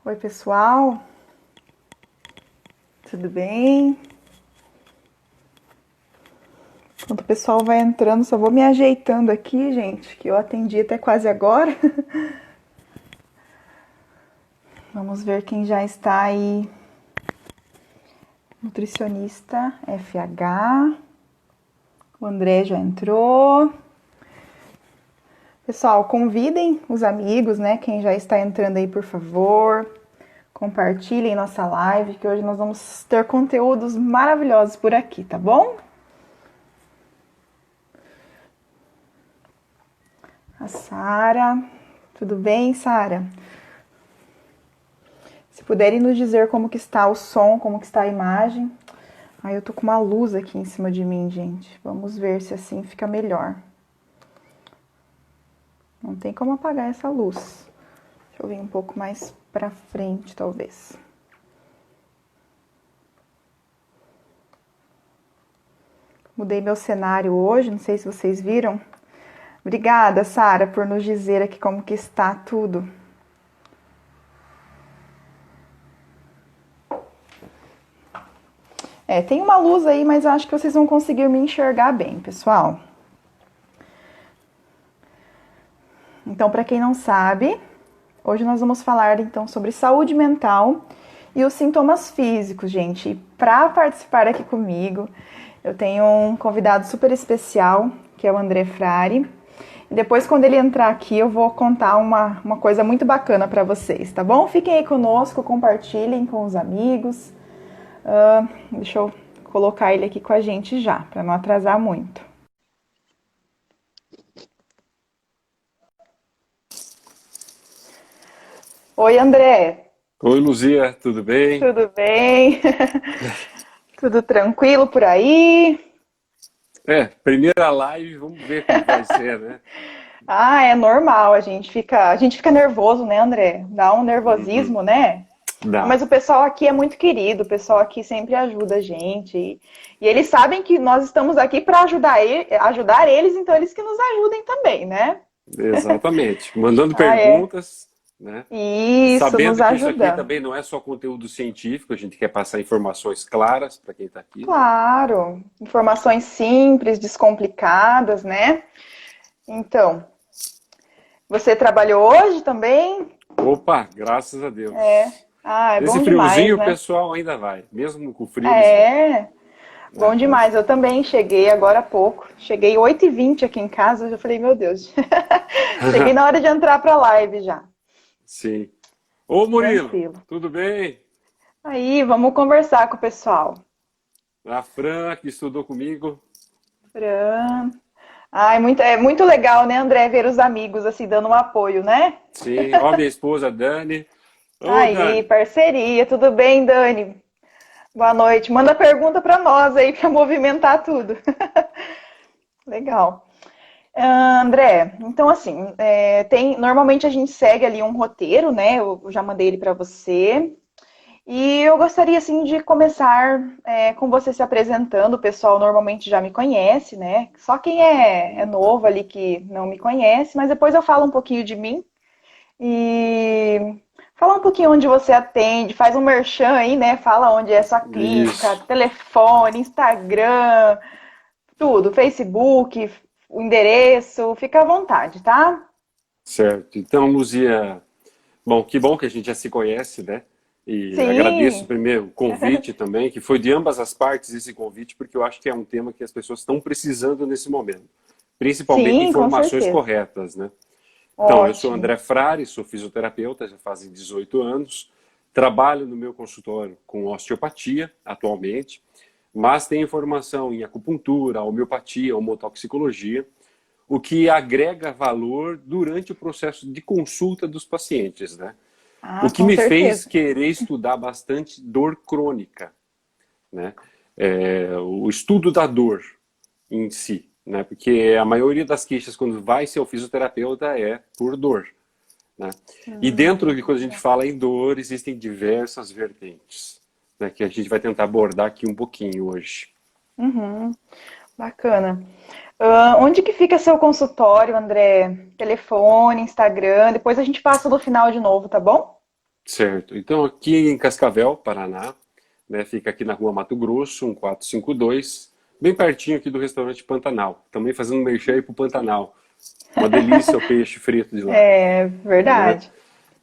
Oi, pessoal. Tudo bem? Enquanto o pessoal vai entrando, só vou me ajeitando aqui, gente, que eu atendi até quase agora. Vamos ver quem já está aí. Nutricionista FH. O André já entrou. Pessoal, convidem os amigos, né? Quem já está entrando aí, por favor. Compartilhem nossa live, que hoje nós vamos ter conteúdos maravilhosos por aqui, tá bom? A Sara. Tudo bem, Sara? Se puderem nos dizer como que está o som, como que está a imagem. Ai, eu tô com uma luz aqui em cima de mim, gente. Vamos ver se assim fica melhor. Não tem como apagar essa luz. Deixa eu vir um pouco mais pra frente, talvez. Mudei meu cenário hoje, não sei se vocês viram. Obrigada, Sara, por nos dizer aqui como que está tudo. Tem uma luz aí, mas eu acho que vocês vão conseguir me enxergar bem, pessoal. Então, para quem não sabe, hoje nós vamos falar então sobre saúde mental e os sintomas físicos, gente. E para participar aqui comigo, eu tenho um convidado super especial, que é o André Frari. E depois, quando ele entrar aqui, eu vou contar uma coisa muito bacana para vocês, tá bom? Fiquem aí conosco, compartilhem com os amigos. Deixa eu colocar ele aqui com a gente já, para não atrasar muito. Oi, André. Oi, Luzia, tudo bem? Tudo bem? Tudo tranquilo por aí? Primeira live, vamos ver como vai ser, né? Ah, é normal, a gente fica nervoso, né, André? Dá um Uhum. nervosismo, né? Mas Dá. o pessoal aqui é muito querido, o pessoal aqui sempre ajuda a gente. E eles sabem que nós estamos aqui para ajudar eles, então eles que nos ajudem também, né? Exatamente. Mandando Ah, é. perguntas, né? Isso, nos Sabendo que isso aqui ajudando. também não é só conteúdo científico, a gente quer passar informações claras para quem está aqui, né? Claro, informações simples, descomplicadas, né? Então, você trabalhou hoje também? Opa, graças a É. Deus. Ah, é Nesse bom demais, friozinho o né? pessoal ainda vai, mesmo com frio eles vão, É, bom né? demais. Eu também cheguei agora há pouco. Cheguei 8h20 aqui em casa. Eu já falei, meu Deus. Cheguei na hora de entrar pra live já. Sim. Ô Murilo, Tranquilo. tudo bem? Aí, vamos conversar com o pessoal. A Fran, que estudou comigo. Fran. Ai, é muito legal, né, André, ver os amigos assim dando um apoio, né? Sim, ó, minha esposa Dani. Ô, Aí, Dani. parceria. Tudo bem, Dani? Boa noite. Manda pergunta pra nós aí pra movimentar tudo. Legal. André, então assim, normalmente a gente segue ali um roteiro, né? Eu já mandei ele para você. E eu gostaria assim de começar com você se apresentando. O pessoal normalmente já me conhece, né? Só quem é novo ali que não me conhece, mas depois eu falo um pouquinho de mim e fala um pouquinho onde você atende, faz um merchan aí, né? Fala onde é sua clínica, Isso, telefone, Instagram, tudo, Facebook, o endereço, fica à vontade, tá? certo. Então, Luzia, bom, que bom que a gente já se conhece, né? E agradeço Sim, primeiro o convite também, que foi de ambas as partes esse convite, porque eu acho que é um tema que as pessoas estão precisando nesse momento, principalmente sim, com informações certeza. corretas, né? Então, eu sou Ótimo. André Frari, sou fisioterapeuta, já fazem 18 anos, trabalho no meu consultório com osteopatia atualmente, mas tenho formação em acupuntura, homeopatia, homotoxicologia, o que agrega valor durante o processo de consulta dos pacientes, né? O Ah, que com me fez certeza. querer estudar bastante dor crônica, né? O estudo da dor em si, né? Porque a maioria das queixas quando vai ser o fisioterapeuta é por dor, né? E dentro de quando a gente Legal. fala em dor existem diversas vertentes, né? Que a gente vai tentar abordar aqui um pouquinho hoje. Uhum, bacana. Onde que fica seu consultório, André? Telefone, Instagram, depois a gente passa no final de novo, tá bom? Certo. Então, aqui em Cascavel, Paraná, né, fica aqui na rua Mato Grosso, 1452, bem pertinho aqui do restaurante Pantanal. Também fazendo merchan aí pro Pantanal. Uma delícia o peixe frito de lá, É né? verdade.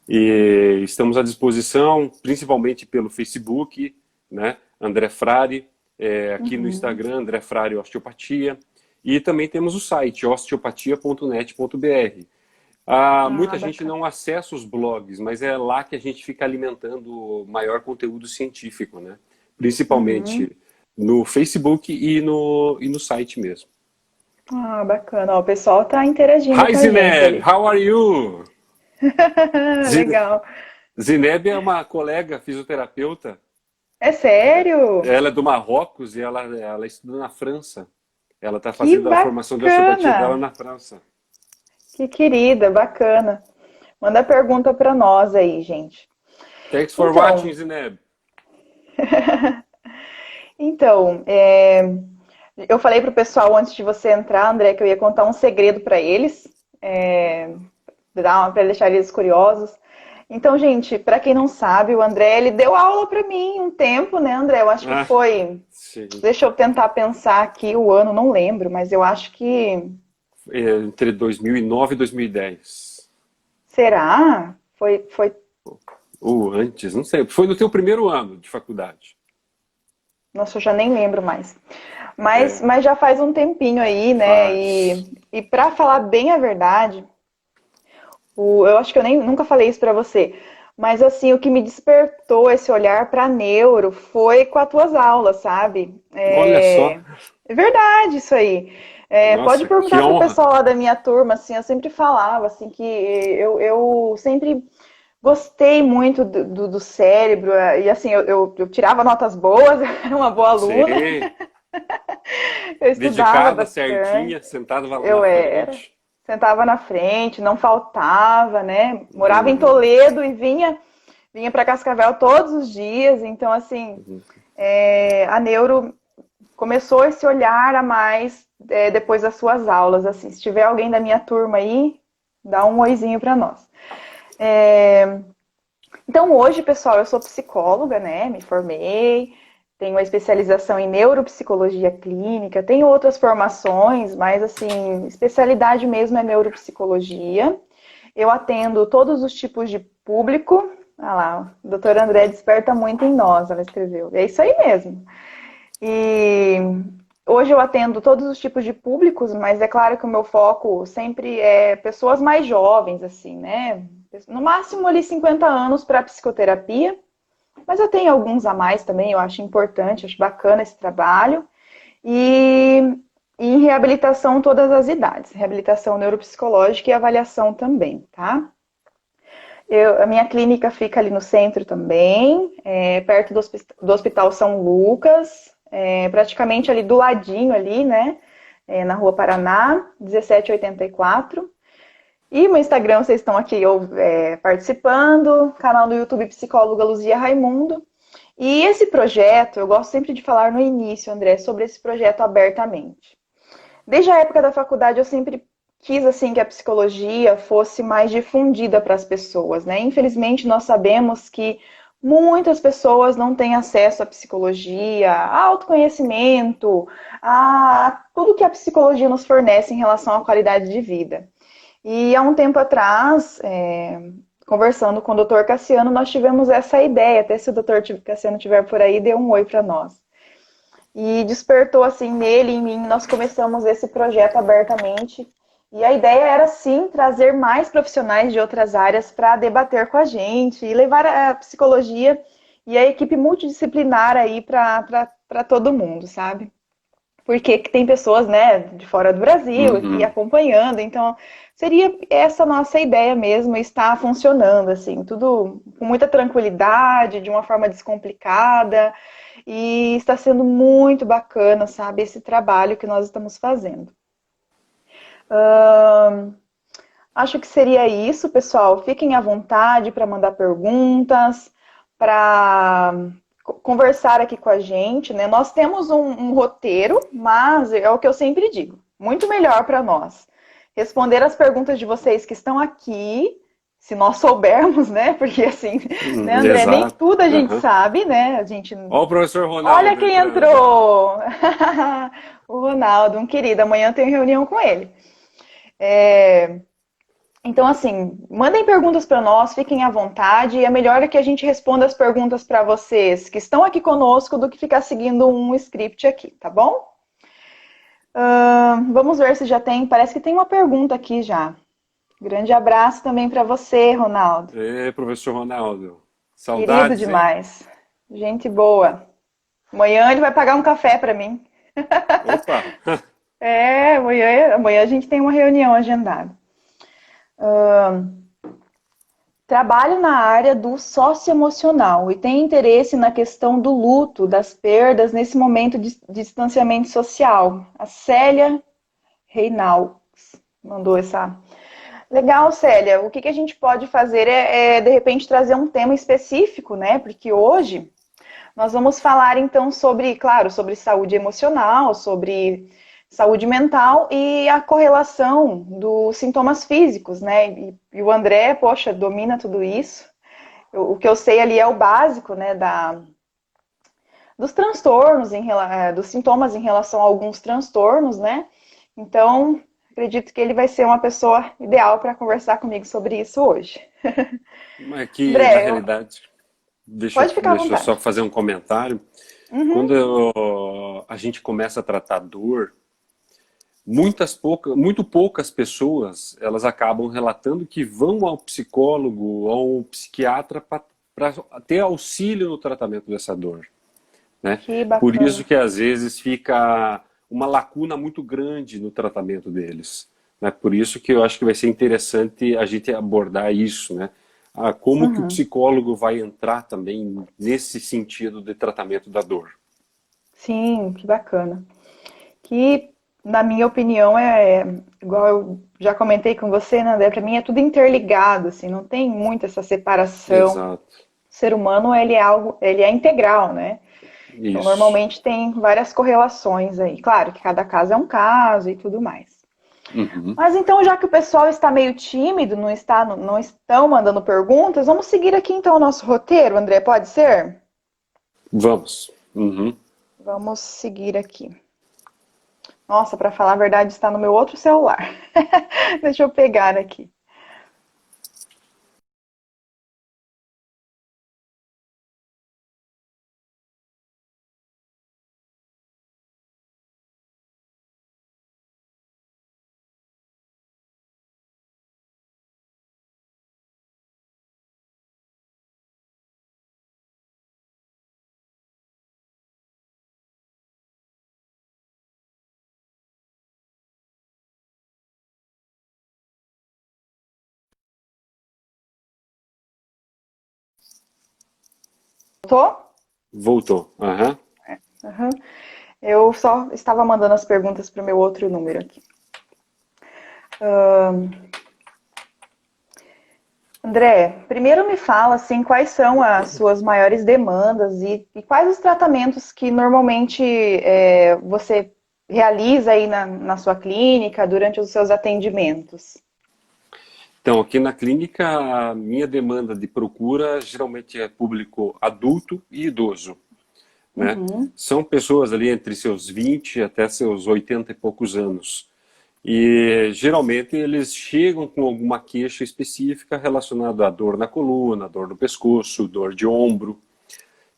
E estamos à disposição, principalmente pelo Facebook, né? André Frari, aqui no Uhum. Instagram, André Frari Osteopatia. E também temos o site osteopatia.net.br. Ah, Muita gente bacana. não acessa os blogs, mas é lá que a gente fica alimentando maior conteúdo científico, né? Uhum. Principalmente no Facebook e no site mesmo. Ah, bacana. Ó, o pessoal tá interagindo Hi com a gente Zineb, ali. how are you? Zin- Legal. Zineb é uma colega fisioterapeuta. É sério? Ela é do Marrocos e ela estuda na França. Ela está Que fazendo a formação de osteopatia dela bacana. na França. Que querida, bacana. Manda pergunta para nós aí, gente. Thanks for watching, Então, Zineb. então, eu falei pro pessoal antes de você entrar, André, que eu ia contar um segredo para eles, para deixar eles curiosos. Então, gente, para quem não sabe, o André, ele deu aula para mim um tempo, né, André? Eu acho que Ah, foi. sim. Deixa eu tentar pensar aqui o ano, não lembro, mas eu acho que. Entre 2009 e 2010. Será? Foi. Ou antes, não sei. Foi no teu primeiro ano de faculdade. Nossa, eu já nem lembro mais. Mas, É, mas já faz um tempinho aí, né? faz. E para falar bem a verdade, eu acho que eu nem nunca falei isso para você, mas assim, o que me despertou esse olhar para neuro foi com as tuas aulas, sabe? Olha só. É verdade isso aí. Pode Nossa, que perguntar pro honra. pessoal lá da minha turma, assim, eu sempre falava assim que eu sempre gostei muito do cérebro, e assim, eu tirava notas boas, eu era uma boa aluna, Sim. eu estudava Dedicada, bastante, certinha, sentada lá na eu era. frente. Sentava na frente, não faltava, né? Morava em Uhum, Toledo e vinha para Cascavel todos os dias. Então, assim, uhum. a neuro começou esse olhar a mais depois das suas aulas. Assim, se tiver alguém da minha turma aí, dá um oizinho para nós. Então, hoje, pessoal, eu sou psicóloga, né? Me formei, tenho uma especialização em neuropsicologia clínica, tenho outras formações, mas, assim, especialidade mesmo é neuropsicologia. Eu atendo todos os tipos de público. Ah lá, o doutora André desperta muito em nós, ela escreveu. É isso aí mesmo. E hoje eu atendo todos os tipos de públicos, mas é claro que o meu foco sempre é pessoas mais jovens, assim, né? No máximo ali 50 anos para psicoterapia, mas eu tenho alguns a mais também, eu acho importante, acho bacana esse trabalho. E em reabilitação todas as idades, reabilitação neuropsicológica e avaliação também, tá? A minha clínica fica ali no centro também, perto do Hospital São Lucas, praticamente ali do ladinho ali, né? Na Rua Paraná, 1784. E o Instagram, vocês estão aqui participando, canal do YouTube Psicóloga Luzia Raimundo. E esse projeto, eu gosto sempre de falar no início, André, sobre esse projeto abertamente. Desde a época da faculdade, eu sempre quis assim que a psicologia fosse mais difundida para as pessoas, né? Infelizmente, nós sabemos que muitas pessoas não têm acesso à psicologia, a autoconhecimento, a tudo que a psicologia nos fornece em relação à qualidade de vida. E há um tempo atrás, conversando com o Dr. Cassiano, nós tivemos essa ideia. Até se o Dr. Cassiano estiver por aí, dê um oi para nós. E despertou assim nele e em mim, nós começamos esse projeto abertamente. E a ideia era sim trazer mais profissionais de outras áreas para debater com a gente e levar a psicologia e a equipe multidisciplinar aí para todo mundo, sabe? Porque tem pessoas, né, de fora do Brasil aqui Uhum. acompanhando, então seria essa nossa ideia mesmo, está funcionando assim, tudo com muita tranquilidade, de uma forma descomplicada, e está sendo muito bacana, sabe, esse trabalho que nós estamos fazendo. Acho que seria isso, pessoal. Fiquem à vontade para mandar perguntas, para conversar aqui com a gente, né? Nós temos um roteiro, mas é o que eu sempre digo. muito melhor para nós responder as perguntas de vocês que estão aqui, se nós soubermos, né? Porque assim, né, André, nem Exato. tudo a gente Uhum. sabe, né? A gente. Ó o professor Olha Ronaldo quem entrando. entrou! O Ronaldo, um querido. Amanhã eu tenho reunião com ele. Então, assim, mandem perguntas para nós, fiquem à vontade. E é melhor que a gente responda as perguntas para vocês que estão aqui conosco do que ficar seguindo um script aqui, tá bom? Vamos ver se já tem. Parece que tem uma pergunta aqui já. Grande abraço também para você, Ronaldo. Professor Ronaldo. Querido Saudades, hein? demais. Gente boa. Amanhã ele vai pagar um café para mim. Opa! Amanhã a gente tem uma reunião agendada. Trabalho na área do socioemocional e tenho interesse na questão do luto, das perdas nesse momento de distanciamento social. A Célia Reinalds mandou essa. Legal, Célia. O que a gente pode fazer de repente, trazer um tema específico, né? Porque hoje nós vamos falar, então, sobre, claro, sobre saúde emocional, sobre saúde mental e a correlação dos sintomas físicos, né? E o André, poxa, domina tudo isso. O que eu sei ali é o básico, né, dos transtornos, dos sintomas em relação a alguns transtornos, né? Então, acredito que ele vai ser uma pessoa ideal para conversar comigo sobre isso hoje. Mas que, na André, realidade, deixa pode ficar à eu só vontade. fazer um comentário. Uhum. Quando a gente começa a tratar dor, muito poucas pessoas elas acabam relatando que vão ao psicólogo, ao psiquiatra para ter auxílio no tratamento dessa dor, né? Que Por isso bacana. que às vezes fica uma lacuna muito grande no tratamento deles, né? Por isso que eu acho que vai ser interessante a gente abordar isso, né? Como que o Uhum. psicólogo vai entrar também nesse sentido de tratamento da dor. Sim, que bacana. Que, na minha opinião, igual eu já comentei com você, né, André? Para mim é tudo interligado, assim, não tem muito essa separação. Exato. O ser humano, ele é integral, né? Então, Isso. normalmente tem várias correlações aí. Claro que cada caso é um caso e tudo mais. Uhum. Mas então, já que o pessoal está meio tímido, não estão mandando perguntas, vamos seguir aqui então o nosso roteiro, André, pode ser? Vamos. Uhum. Vamos seguir aqui. Nossa, para falar a verdade, está no meu outro celular. Deixa eu pegar aqui. Tô? Voltou. Aham. Uhum. Eu só estava mandando as perguntas para o meu outro número aqui. André, primeiro me fala assim, quais são as suas maiores demandas e quais os tratamentos que normalmente você realiza aí na sua clínica durante os seus atendimentos. Então, aqui na clínica, a minha demanda de procura geralmente é público adulto e idoso, né? Uhum. São pessoas ali entre seus 20 até seus 80 e poucos anos. E geralmente eles chegam com alguma queixa específica relacionada à dor na coluna, dor no pescoço, dor de ombro.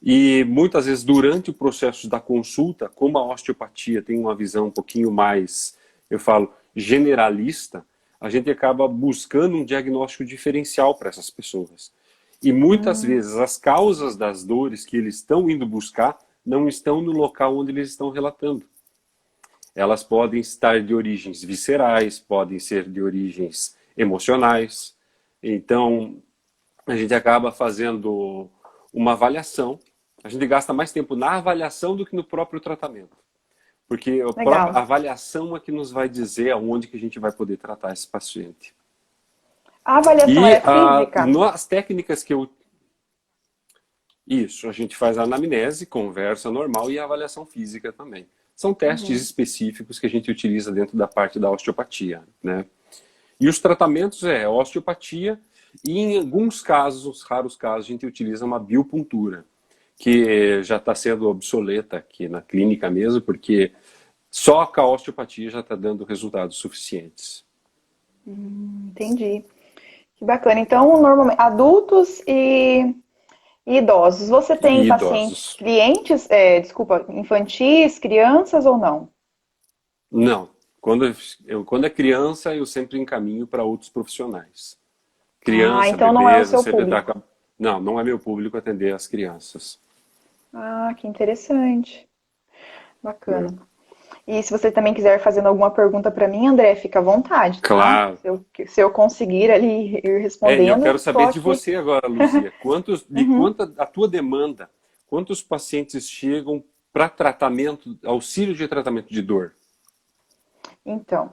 E muitas vezes durante o processo da consulta, como a osteopatia tem uma visão um pouquinho mais, eu falo, generalista, a gente acaba buscando um diagnóstico diferencial para essas pessoas. E muitas Hum, vezes as causas das dores que eles estão indo buscar não estão no local onde eles estão relatando. Elas podem estar de origens viscerais, podem ser de origens emocionais. Então, a gente acaba fazendo uma avaliação. A gente gasta mais tempo na avaliação do que no próprio tratamento. Porque a própria legal. avaliação é que nos vai dizer aonde que a gente vai poder tratar esse paciente. A avaliação E é física? as técnicas que eu... Isso, a gente faz a anamnese, conversa normal e a avaliação física também. São testes específicos que a gente utiliza dentro da parte da osteopatia, né? E os tratamentos é osteopatia e em alguns casos, raros casos, a gente utiliza uma biopuntura, que já está sendo obsoleta aqui na clínica mesmo, porque só com a osteopatia já está dando resultados suficientes. Entendi. Que bacana. Então, normalmente, adultos e idosos. Você tem E pacientes, idosos. clientes, desculpa, infantis, crianças ou não? Não. Quando é criança, eu sempre encaminho para outros profissionais. Ah, Criança, então não é o bebês, seu você está público. Não, não é meu público atender as crianças. Ah, que interessante. Né? Bacana. E se você também quiser fazendo alguma pergunta para mim, André, fica à vontade, tá? Claro. Se eu conseguir ali ir E eu respondendo, quero tô saber de aqui. você agora, Luzia. De Uhum. quanta a tua demanda, quantos pacientes chegam para tratamento, auxílio de tratamento de dor? Então,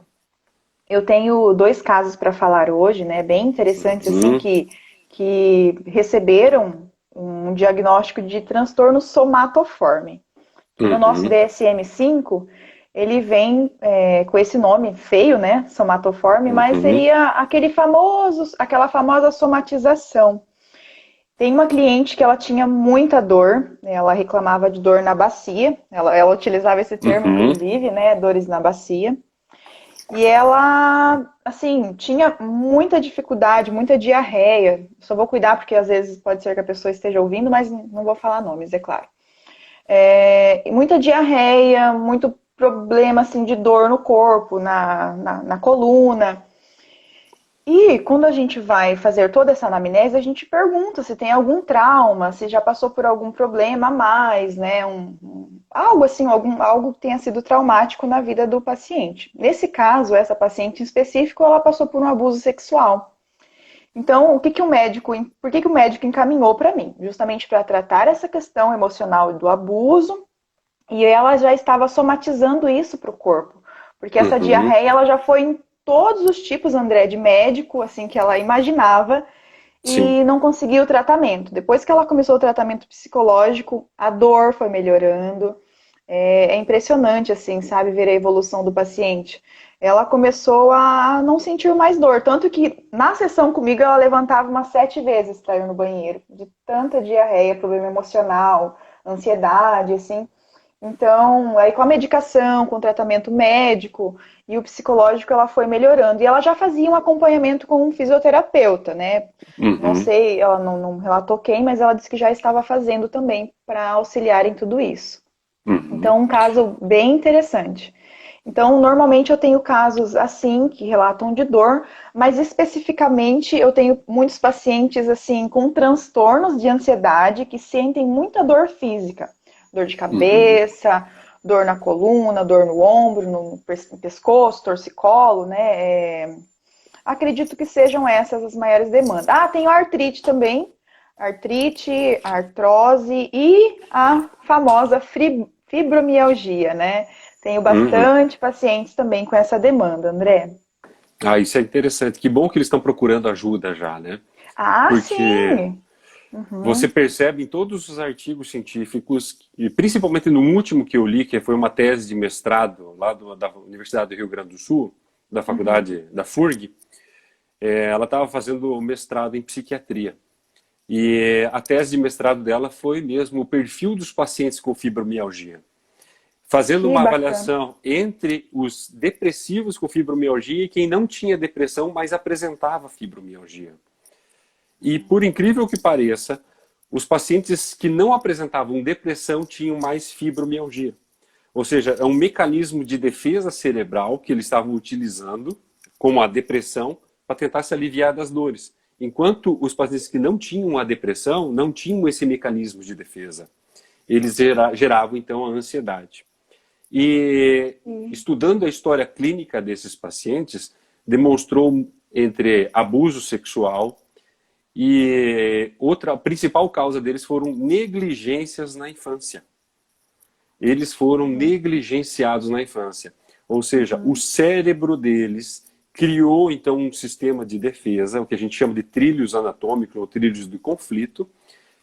eu tenho dois casos para falar hoje, né? Bem interessantes, assim, Uhum, que receberam um diagnóstico de transtorno somatoforme. E no nosso uhum, DSM-5, ele vem com esse nome feio, né? Somatoforme, mas uhum, seria aquela famosa somatização. Tem uma cliente que ela tinha muita dor, né, ela reclamava de dor na bacia, ela utilizava esse termo, uhum, inclusive, né? Dores na bacia. E ela, assim, tinha muita dificuldade, muita diarreia. Só vou cuidar porque às vezes pode ser que a pessoa esteja ouvindo, mas não vou falar nomes, é claro. Muita diarreia, muito problema assim de dor no corpo, na coluna. E quando a gente vai fazer toda essa anamnese, a gente pergunta se tem algum trauma, se já passou por algum problema a mais, né? Algo assim, algo que tenha sido traumático na vida do paciente. Nesse caso, essa paciente em específico, ela passou por um abuso sexual. Então, por que o médico encaminhou para mim? Justamente para tratar essa questão emocional do abuso, e ela já estava somatizando isso para o corpo. Porque essa uhum. diarreia ela já foi em todos os tipos, André, de médico, assim, que ela imaginava, Sim. e não conseguiu o tratamento. Depois que ela começou o tratamento psicológico, a dor foi melhorando. É impressionante, assim, sabe, ver a evolução do paciente. Ela começou a não sentir mais dor, tanto que na sessão comigo ela levantava umas 7 vezes para ir no banheiro, de tanta diarreia, problema emocional, ansiedade, assim. Então, aí com a medicação, com o tratamento médico e o psicológico, ela foi melhorando. E ela já fazia um acompanhamento com um fisioterapeuta, né? Não Uhum, sei, ela não relatou quem, mas ela disse que já estava fazendo também para auxiliar em tudo isso. uhum. Então, um caso bem interessante. Então, normalmente eu tenho casos assim que relatam de dor, mas especificamente eu tenho muitos pacientes assim com transtornos de ansiedade que sentem muita dor física, dor de Uhum. cabeça, dor na coluna, dor no ombro, no pescoço, torcicolo, né? Acredito que sejam essas as maiores demandas. Ah, tenho artrite também, artrite, artrose e a famosa fibromialgia, né? Tenho Uhum. bastante pacientes também com essa demanda, André. Ah, isso é interessante. Que bom que eles estão procurando ajuda já, né? Ah, Porque sim! você Uhum, percebe em todos os artigos científicos, e principalmente no último que eu li, que foi uma tese de mestrado lá da Universidade do Rio Grande do Sul, da uhum. faculdade da FURG, ela estava fazendo mestrado em psiquiatria. E a tese de mestrado dela foi mesmo o perfil dos pacientes com fibromialgia. Fazendo Que uma bacana. avaliação entre os depressivos com fibromialgia e quem não tinha depressão, mas apresentava fibromialgia. E por incrível que pareça, os pacientes que não apresentavam depressão tinham mais fibromialgia. Ou seja, é um mecanismo de defesa cerebral que eles estavam utilizando, como a depressão, para tentar se aliviar das dores. Enquanto os pacientes que não tinham a depressão não tinham esse mecanismo de defesa. Eles geravam então a ansiedade. E Sim. estudando a história clínica desses pacientes, demonstrou entre abuso sexual e a principal causa deles foram negligências na infância. Eles foram negligenciados na infância. Ou seja, o Uhum. cérebro deles criou então um sistema de defesa, o que a gente chama de trilhos anatômicos ou trilhos de conflito,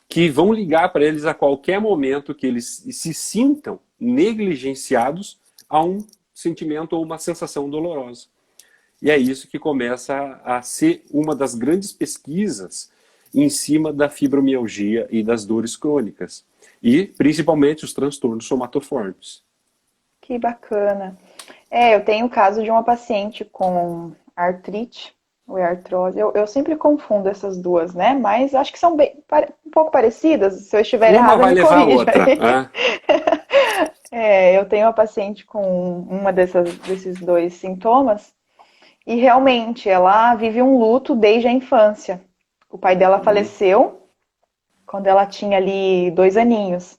que vão ligar para eles a qualquer momento que eles se sintam negligenciados a um sentimento ou uma sensação dolorosa. E é isso que começa a ser uma das grandes pesquisas em cima da fibromialgia e das dores crônicas. E, principalmente, os transtornos somatoformes. Que bacana. Eu tenho o caso de uma paciente com artrite ou é artrose. Eu sempre confundo essas duas, né? Mas acho que são um pouco parecidas. Se eu estiver Uma errada, vai me levar a corrija. outra. Né? Eu tenho uma paciente com desses dois sintomas e realmente ela vive um luto desde a infância. O pai dela faleceu quando ela tinha ali 2 aninhos.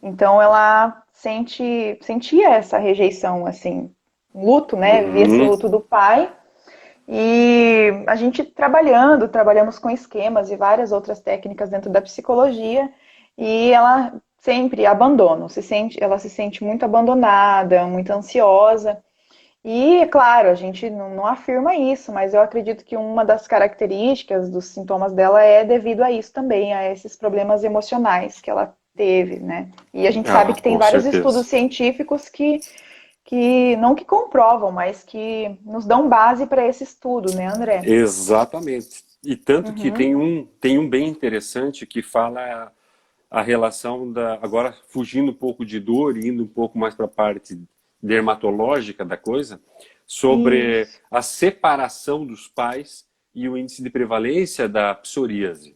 Então ela sentia essa rejeição, assim, um luto, né? Via esse Uhum. luto do pai. E a gente trabalhamos com esquemas e várias outras técnicas dentro da psicologia, e ela sempre abandona, ela se sente muito abandonada, muito ansiosa. E, é claro, a gente não afirma isso, mas eu acredito que uma das características dos sintomas dela é devido a isso também, a esses problemas emocionais que ela teve, né? E a gente sabe Ah, que tem com vários estudos certeza. científicos que não que comprovam, mas que nos dão base para esse estudo, né, André? Exatamente. E tanto que Uhum. tem um bem interessante que fala a relação da. Agora, fugindo um pouco de dor e indo um pouco mais para a parte dermatológica da coisa, sobre Isso. a separação dos pais e o índice de prevalência da psoríase.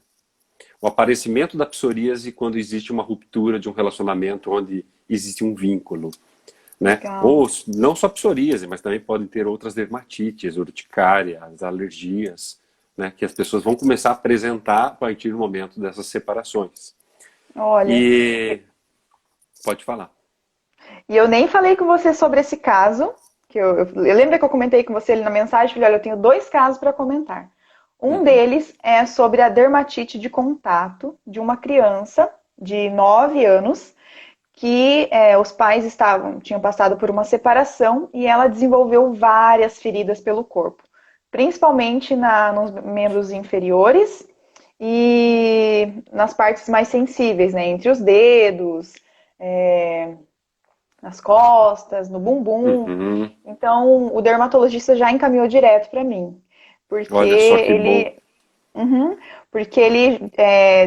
O aparecimento da psoríase quando existe uma ruptura de um relacionamento onde existe um vínculo. Né? Legal. Ou não só psoríase, mas também podem ter outras dermatites, urticárias, alergias, né? Que as pessoas vão começar a apresentar a partir do momento dessas separações. Olha, E pode falar. e eu nem falei com você sobre esse caso, que eu lembro que eu comentei com você ali na mensagem, falei, olha, eu tenho 2 casos para comentar. Um Uhum. deles é sobre a dermatite de contato de uma criança de 9 anos que os pais tinham passado por uma separação e ela desenvolveu várias feridas pelo corpo, principalmente nos membros inferiores e nas partes mais sensíveis, né, entre os dedos, é, nas costas, no bumbum. Uhum. Então, o dermatologista já encaminhou direto para mim, porque Olha só que bom. uhum, porque ele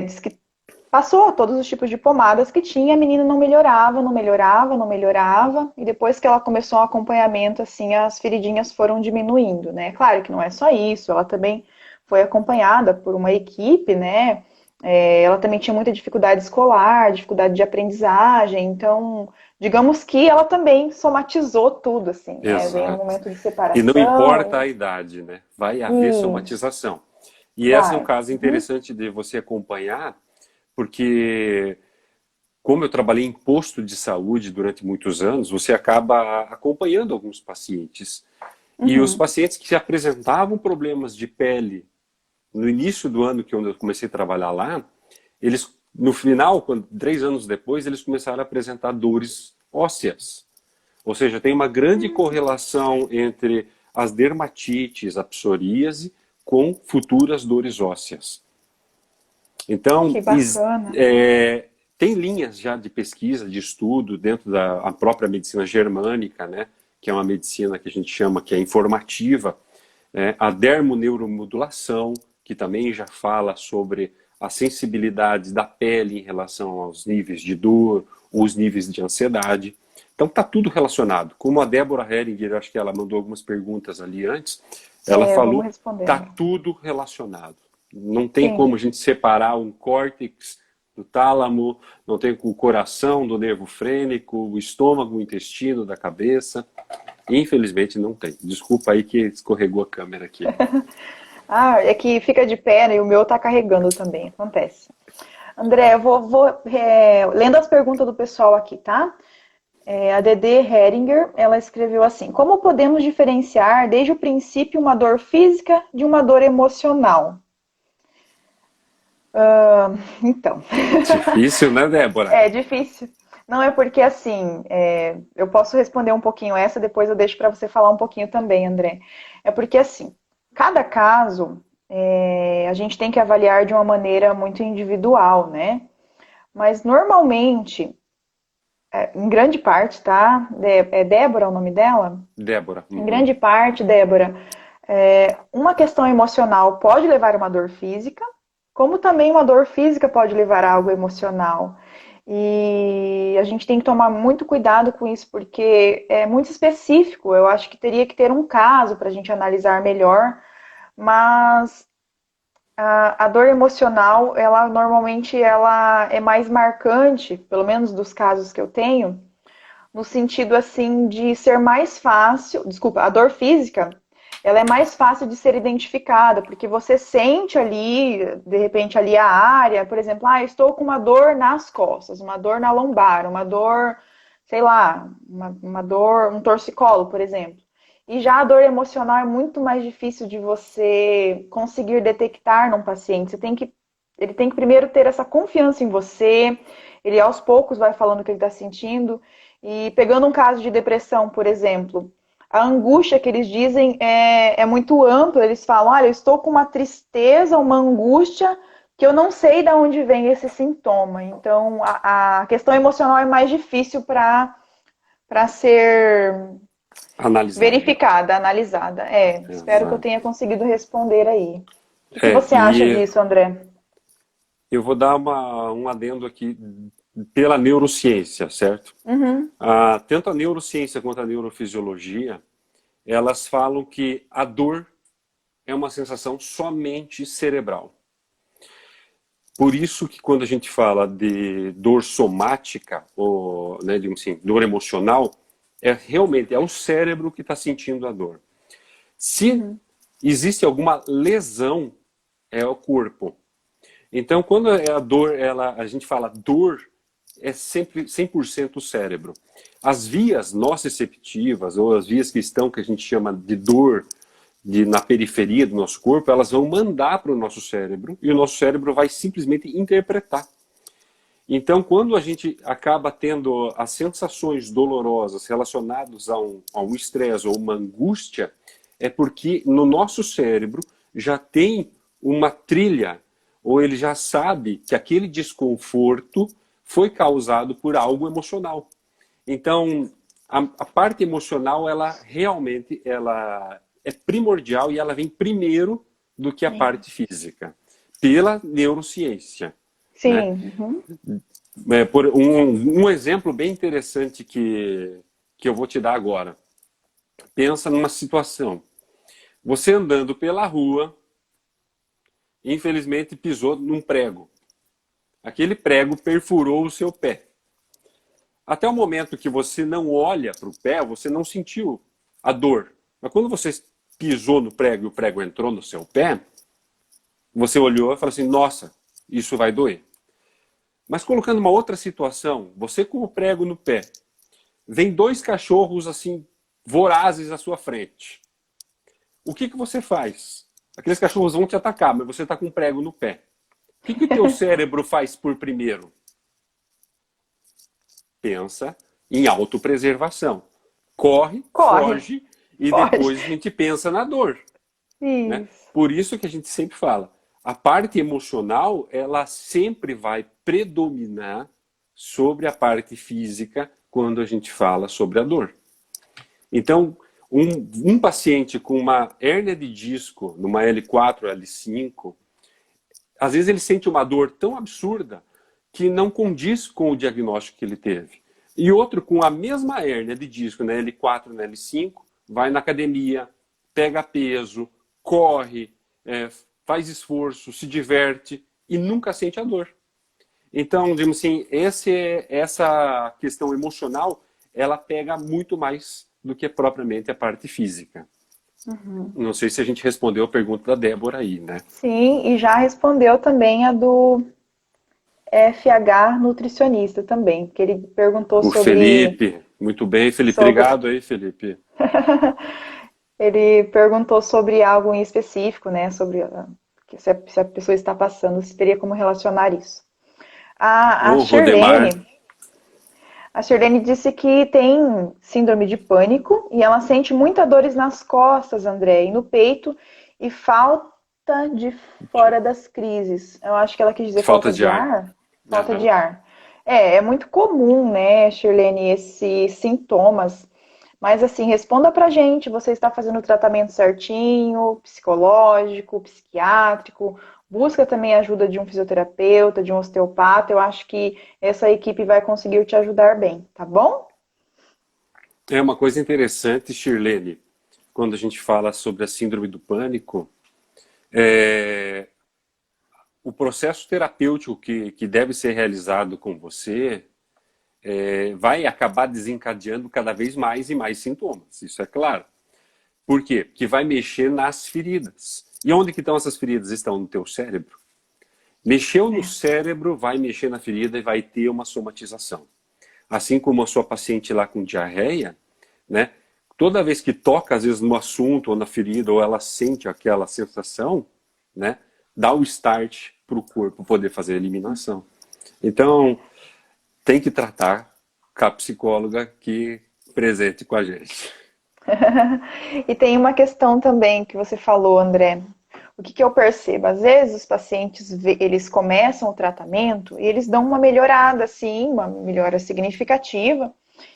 disse que passou todos os tipos de pomadas que tinha, a menina não melhorava, não melhorava, não melhorava, e depois que ela começou o acompanhamento, assim, as feridinhas foram diminuindo, né? Claro que não é só isso, ela também foi acompanhada por uma equipe, né? Ela também tinha muita dificuldade escolar, dificuldade de aprendizagem, então, digamos que ela também somatizou tudo, assim, né? Veio um Exato. momento de E não importa separação, a idade, né? Vai haver isso, somatização. E esse é um vai. caso Uhum, interessante de você acompanhar, porque como eu trabalhei em posto de saúde durante muitos anos, você acaba acompanhando alguns pacientes. E os uhum. pacientes que apresentavam problemas de pele no início do ano que eu comecei a trabalhar lá, eles, no final, 3 anos depois, eles começaram a apresentar dores ósseas. Ou seja, tem uma grande correlação entre as dermatites, a psoríase, com futuras dores ósseas. Então, Que bacana. tem linhas já de pesquisa, de estudo dentro da a própria medicina germânica, né, que é uma medicina que a gente chama que é informativa, a dermoneuromodulação, que também já fala sobre a sensibilidade da pele em relação aos níveis de dor, os níveis de ansiedade. Então está tudo relacionado. Como a Débora Heringer, acho que ela mandou algumas perguntas ali antes, ela Vamos falou, está respondendo. tudo relacionado. Não tem Sim. como a gente separar um córtex do tálamo, não tem o coração do nervo frênico, o estômago, o intestino da cabeça. Infelizmente não tem. Desculpa aí que escorregou a câmera aqui. É que fica de pé, né, e o meu tá carregando também, acontece. André, eu vou lendo as perguntas do pessoal aqui, tá? A Dede Heringer, ela escreveu assim: como podemos diferenciar desde o princípio uma dor física de uma dor emocional? Então, Difícil, né, Débora? é difícil. Não é porque assim, eu posso responder um pouquinho essa, depois eu deixo para você falar um pouquinho também, André. É porque assim, cada caso a gente tem que avaliar de uma maneira muito individual, né? Mas normalmente em grande parte, tá? É Débora o nome dela? Débora. Em Uhum. grande parte, Débora, uma questão emocional pode levar a uma dor física, como também uma dor física pode levar a algo emocional. E a gente tem que tomar muito cuidado com isso, porque é muito específico. Eu acho que teria que ter um caso para a gente analisar melhor, mas a dor emocional, ela normalmente ela é mais marcante, pelo menos dos casos que eu tenho, no sentido assim de ser mais fácil, desculpa, a dor física, ela é mais fácil de ser identificada, porque você sente ali, de repente ali a área, por exemplo, estou com uma dor nas costas, uma dor na lombar, uma dor, sei lá, uma dor, um torcicolo, por exemplo. E já a dor emocional é muito mais difícil de você conseguir detectar num paciente. Ele tem que primeiro ter essa confiança em você, ele aos poucos vai falando o que ele está sentindo. E pegando um caso de depressão, por exemplo, a angústia que eles dizem é muito ampla. Eles falam, olha, eu estou com uma tristeza, uma angústia, que eu não sei de onde vem esse sintoma. Então, a questão emocional é mais difícil para ser Analisada. verificada, analisada. Espero que eu Exato. tenha conseguido responder aí. O que É, você acha e disso, André? eu vou dar um adendo aqui pela neurociência, certo? Uhum. Tanto a neurociência quanto a neurofisiologia, elas falam que a dor é uma sensação somente cerebral. Por isso que quando a gente fala de dor somática, ou, né, digamos assim, dor emocional, realmente é o cérebro que está sentindo a dor. Se Uhum. existe alguma lesão, é o corpo. Então, quando é a dor, a gente fala dor, é sempre 100% o cérebro. As vias nociceptivas, ou as vias que a gente chama de dor, na periferia do nosso corpo, elas vão mandar para o nosso cérebro, e o nosso cérebro vai simplesmente interpretar. Então, quando a gente acaba tendo as sensações dolorosas relacionadas a um estresse ou uma angústia, é porque no nosso cérebro já tem uma trilha, ou ele já sabe que aquele desconforto foi causado por algo emocional. Então, a parte emocional, ela realmente ela é primordial e ela vem primeiro do que a Sim. parte física, pela neurociência, né? Sim. Uhum. Por um exemplo bem interessante que eu vou te dar agora. Pensa numa situação. Você andando pela rua, infelizmente pisou num prego. Aquele prego perfurou o seu pé. Até o momento que você não olha para o pé, você não sentiu a dor. Mas quando você pisou no prego e o prego entrou no seu pé, você olhou e falou assim: nossa, isso vai doer. Mas colocando uma outra situação, você com o prego no pé, vem dois cachorros assim, vorazes à sua frente. O que você faz? Aqueles cachorros vão te atacar, mas você está com um prego no pé. O que o teu cérebro faz por primeiro? Pensa em autopreservação. Corre, Corre, foge e foge. depois a gente pensa na dor, né? Isso. Por isso que a gente sempre fala, a parte emocional, ela sempre vai predominar sobre a parte física quando a gente fala sobre a dor. Então, um paciente com uma hérnia de disco, numa L4, L5, às vezes ele sente uma dor tão absurda que não condiz com o diagnóstico que ele teve. E outro com a mesma hérnia de disco, na L4, na L5, vai na academia, pega peso, corre, faz esforço, se diverte e nunca sente a dor. Então, digamos assim, essa questão emocional, ela pega muito mais do que propriamente a parte física. Uhum. Não sei se a gente respondeu a pergunta da Débora aí, né? Sim, e já respondeu também a do FH nutricionista também, porque ele perguntou O Felipe, muito bem, Felipe. sobre Obrigado aí, Felipe. ele perguntou sobre algo em específico, né? Sobre se a pessoa está passando, se teria como relacionar isso. A O Rodemar, Shirlene disse que tem síndrome de pânico e ela sente muitas dores nas costas, André, e no peito e falta de fora das crises. Eu acho que ela quis dizer falta falta de de ar. ar. Falta de Aham. ar. É muito comum, né, Shirlene, esses sintomas. Mas assim, responda pra gente, você está fazendo o tratamento certinho, psicológico, psiquiátrico? Busca também a ajuda de um fisioterapeuta, de um osteopata. Eu acho que essa equipe vai conseguir te ajudar bem, tá bom? É uma coisa interessante, Shirlene, quando a gente fala sobre a síndrome do pânico, é, o processo terapêutico que deve ser realizado com você vai acabar desencadeando cada vez mais e mais sintomas, isso é claro. Por quê? Porque vai mexer nas feridas. E onde que estão essas feridas? Estão no teu cérebro. Mexeu no É. cérebro, vai mexer na ferida e vai ter uma somatização. Assim como a sua paciente lá com diarreia, né? Toda vez que toca, às vezes, no assunto ou na ferida, ou ela sente aquela sensação, né? Dá o start para o corpo poder fazer a eliminação. Então, tem que tratar com a psicóloga aqui presente com a gente. E tem uma questão também que você falou, André. O que eu percebo? Às vezes os pacientes, eles começam o tratamento e eles dão uma melhorada, assim, uma melhora significativa.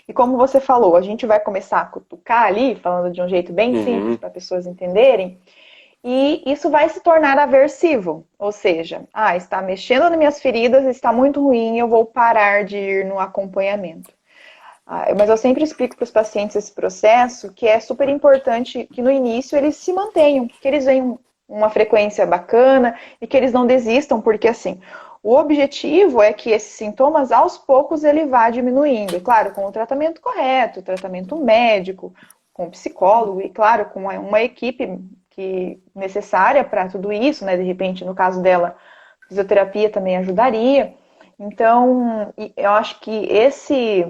E como você falou, a gente vai começar a cutucar ali, falando de um jeito bem simples Uhum. para pessoas entenderem, e isso vai se tornar aversivo. Ou seja, está mexendo nas minhas feridas, está muito ruim, eu vou parar de ir no acompanhamento. Mas eu sempre explico para os pacientes esse processo, que é super importante que no início eles se mantenham, que eles venham uma frequência bacana e que eles não desistam, porque assim, o objetivo é que esses sintomas aos poucos ele vá diminuindo, e claro, com o tratamento correto, o tratamento médico, com o psicólogo e claro, com uma equipe que necessária para tudo isso, né? De repente, no caso dela, fisioterapia também ajudaria. Então, eu acho que esse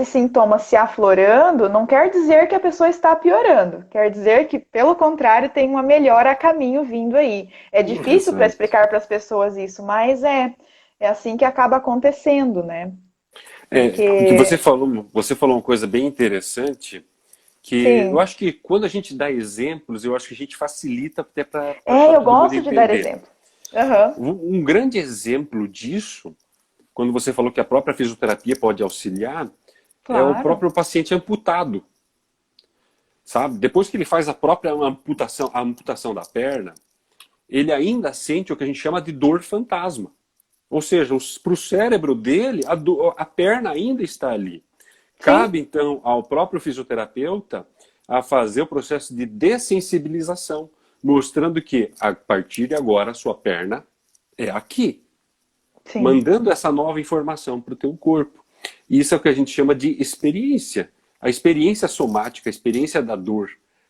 sintoma se aflorando não quer dizer que a pessoa está piorando, quer dizer que, pelo contrário, tem uma melhora a caminho vindo aí. É difícil para Exato. explicar para as pessoas isso, mas é assim que acaba acontecendo, né? Que Porque, você falou uma coisa bem interessante, que eu sim, acho que quando a gente dá exemplos, eu acho que a gente facilita até para eu todo mundo gosto de dar entender. exemplo. Aham, Um grande exemplo disso, quando você falou que a própria fisioterapia pode auxiliar, é o claro. próprio paciente amputado, sabe? Depois que ele faz a própria a amputação da perna, ele ainda sente o que a gente chama de dor fantasma. Ou seja, para o cérebro dele, a perna ainda está ali. Sim, Cabe, então, ao próprio fisioterapeuta a fazer o processo de dessensibilização, mostrando que, a partir de agora, a sua perna é aqui, sim. mandando essa nova informação para o teu corpo. Isso é o que a gente chama de experiência. A experiência somática, a experiência da dor,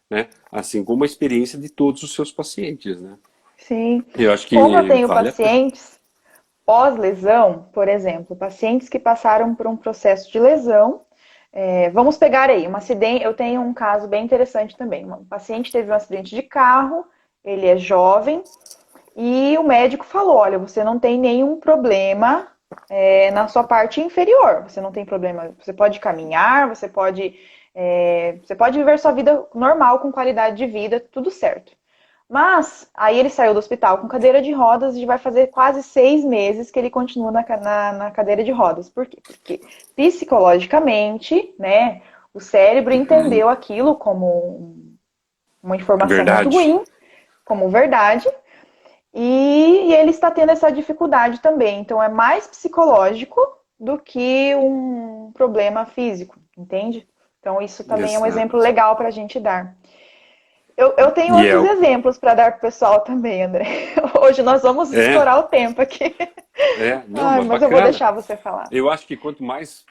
né? Assim como a experiência de todos os seus pacientes, né? Sim. Eu acho Como eu que tenho vale a pena. pacientes pós-lesão, por exemplo, pacientes que passaram por um processo de lesão. Vamos pegar aí um acidente. Eu tenho um caso bem interessante também. Um paciente teve um acidente de carro, ele é jovem, e o médico falou: olha, você não tem nenhum problema na sua parte inferior. Você não tem problema. Você pode caminhar, você pode viver sua vida normal, com qualidade de vida, tudo certo. Mas aí ele saiu do hospital com cadeira de rodas e vai fazer quase 6 meses que ele continua na cadeira de rodas. Por quê? Porque psicologicamente, né, o cérebro Uhum. entendeu aquilo como uma informação muito Verdade. ruim, como verdade, e ele está tendo essa dificuldade também. Então é mais psicológico do que um problema físico, entende? Então isso também é um exemplo Exato. legal para a gente dar. Eu tenho E outros exemplos para dar para o pessoal também, André. Hoje nós vamos é, estourar o tempo aqui. não, Ai, mas mas eu vou bacana. deixar você falar. Eu acho que quanto mais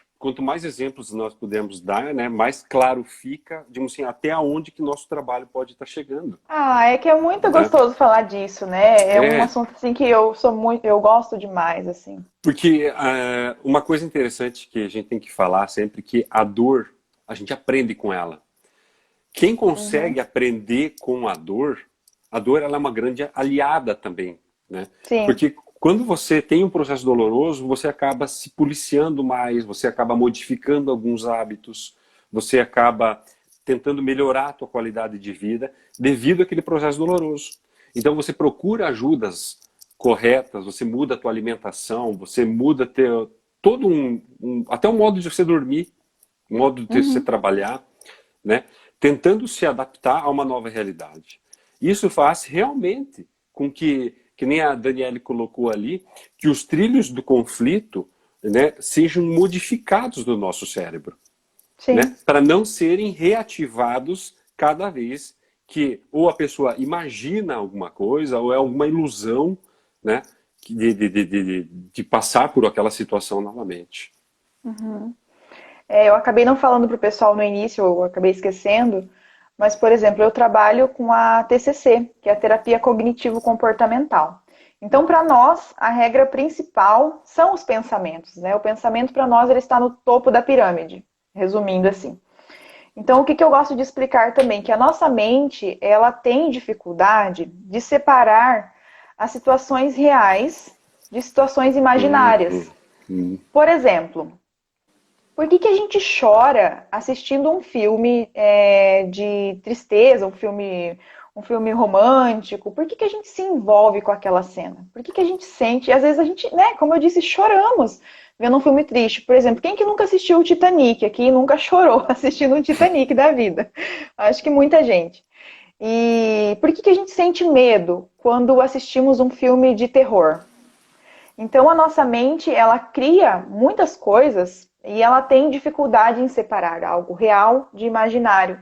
exemplos nós pudermos dar, né, mais claro fica, digamos assim, até onde que nosso trabalho pode estar chegando, É que é muito né? gostoso falar disso, né? É um É, assunto assim que eu gosto demais, assim. porque uma coisa interessante que a gente tem que falar sempre que a dor, a gente aprende com ela. Quem Uhum. consegue aprender com a dor ela é uma grande aliada também, né? Sim, Porque quando você tem um processo doloroso, você acaba se policiando mais, você acaba modificando alguns hábitos, você acaba tentando melhorar a tua qualidade de vida devido àquele processo doloroso. Então você procura ajudas corretas, você muda a tua alimentação, você muda todo até um modo de você dormir, um modo de você trabalhar, né? Tentando se adaptar a uma nova realidade. Isso faz realmente com que nem a Daniele colocou ali, que os trilhos do conflito, né, sejam modificados do nosso cérebro, né, Sim. para não serem reativados cada vez que ou a pessoa imagina alguma coisa ou é alguma ilusão, né, de passar por aquela situação novamente. Eu acabei não falando para o pessoal no início, eu acabei esquecendo, mas, por exemplo, eu trabalho com a TCC, que é a terapia cognitivo-comportamental. Então, para nós, a regra principal são os pensamentos, né? O pensamento, para nós, ele está no topo da pirâmide, resumindo assim. Então, o que eu gosto de explicar também? Que a nossa mente, ela tem dificuldade de separar as situações reais de situações imaginárias. Por exemplo, por que a gente chora assistindo um filme de tristeza, um filme romântico? Por que a gente se envolve com aquela cena? Por que a gente sente? E às vezes a gente, né, como eu disse, choramos vendo um filme triste. Por exemplo, quem que nunca assistiu o Titanic aqui e nunca chorou assistindo um Titanic da vida? Acho que muita gente. E por que a gente sente medo quando assistimos um filme de terror? Então a nossa mente, ela cria muitas coisas e ela tem dificuldade em separar algo real de imaginário,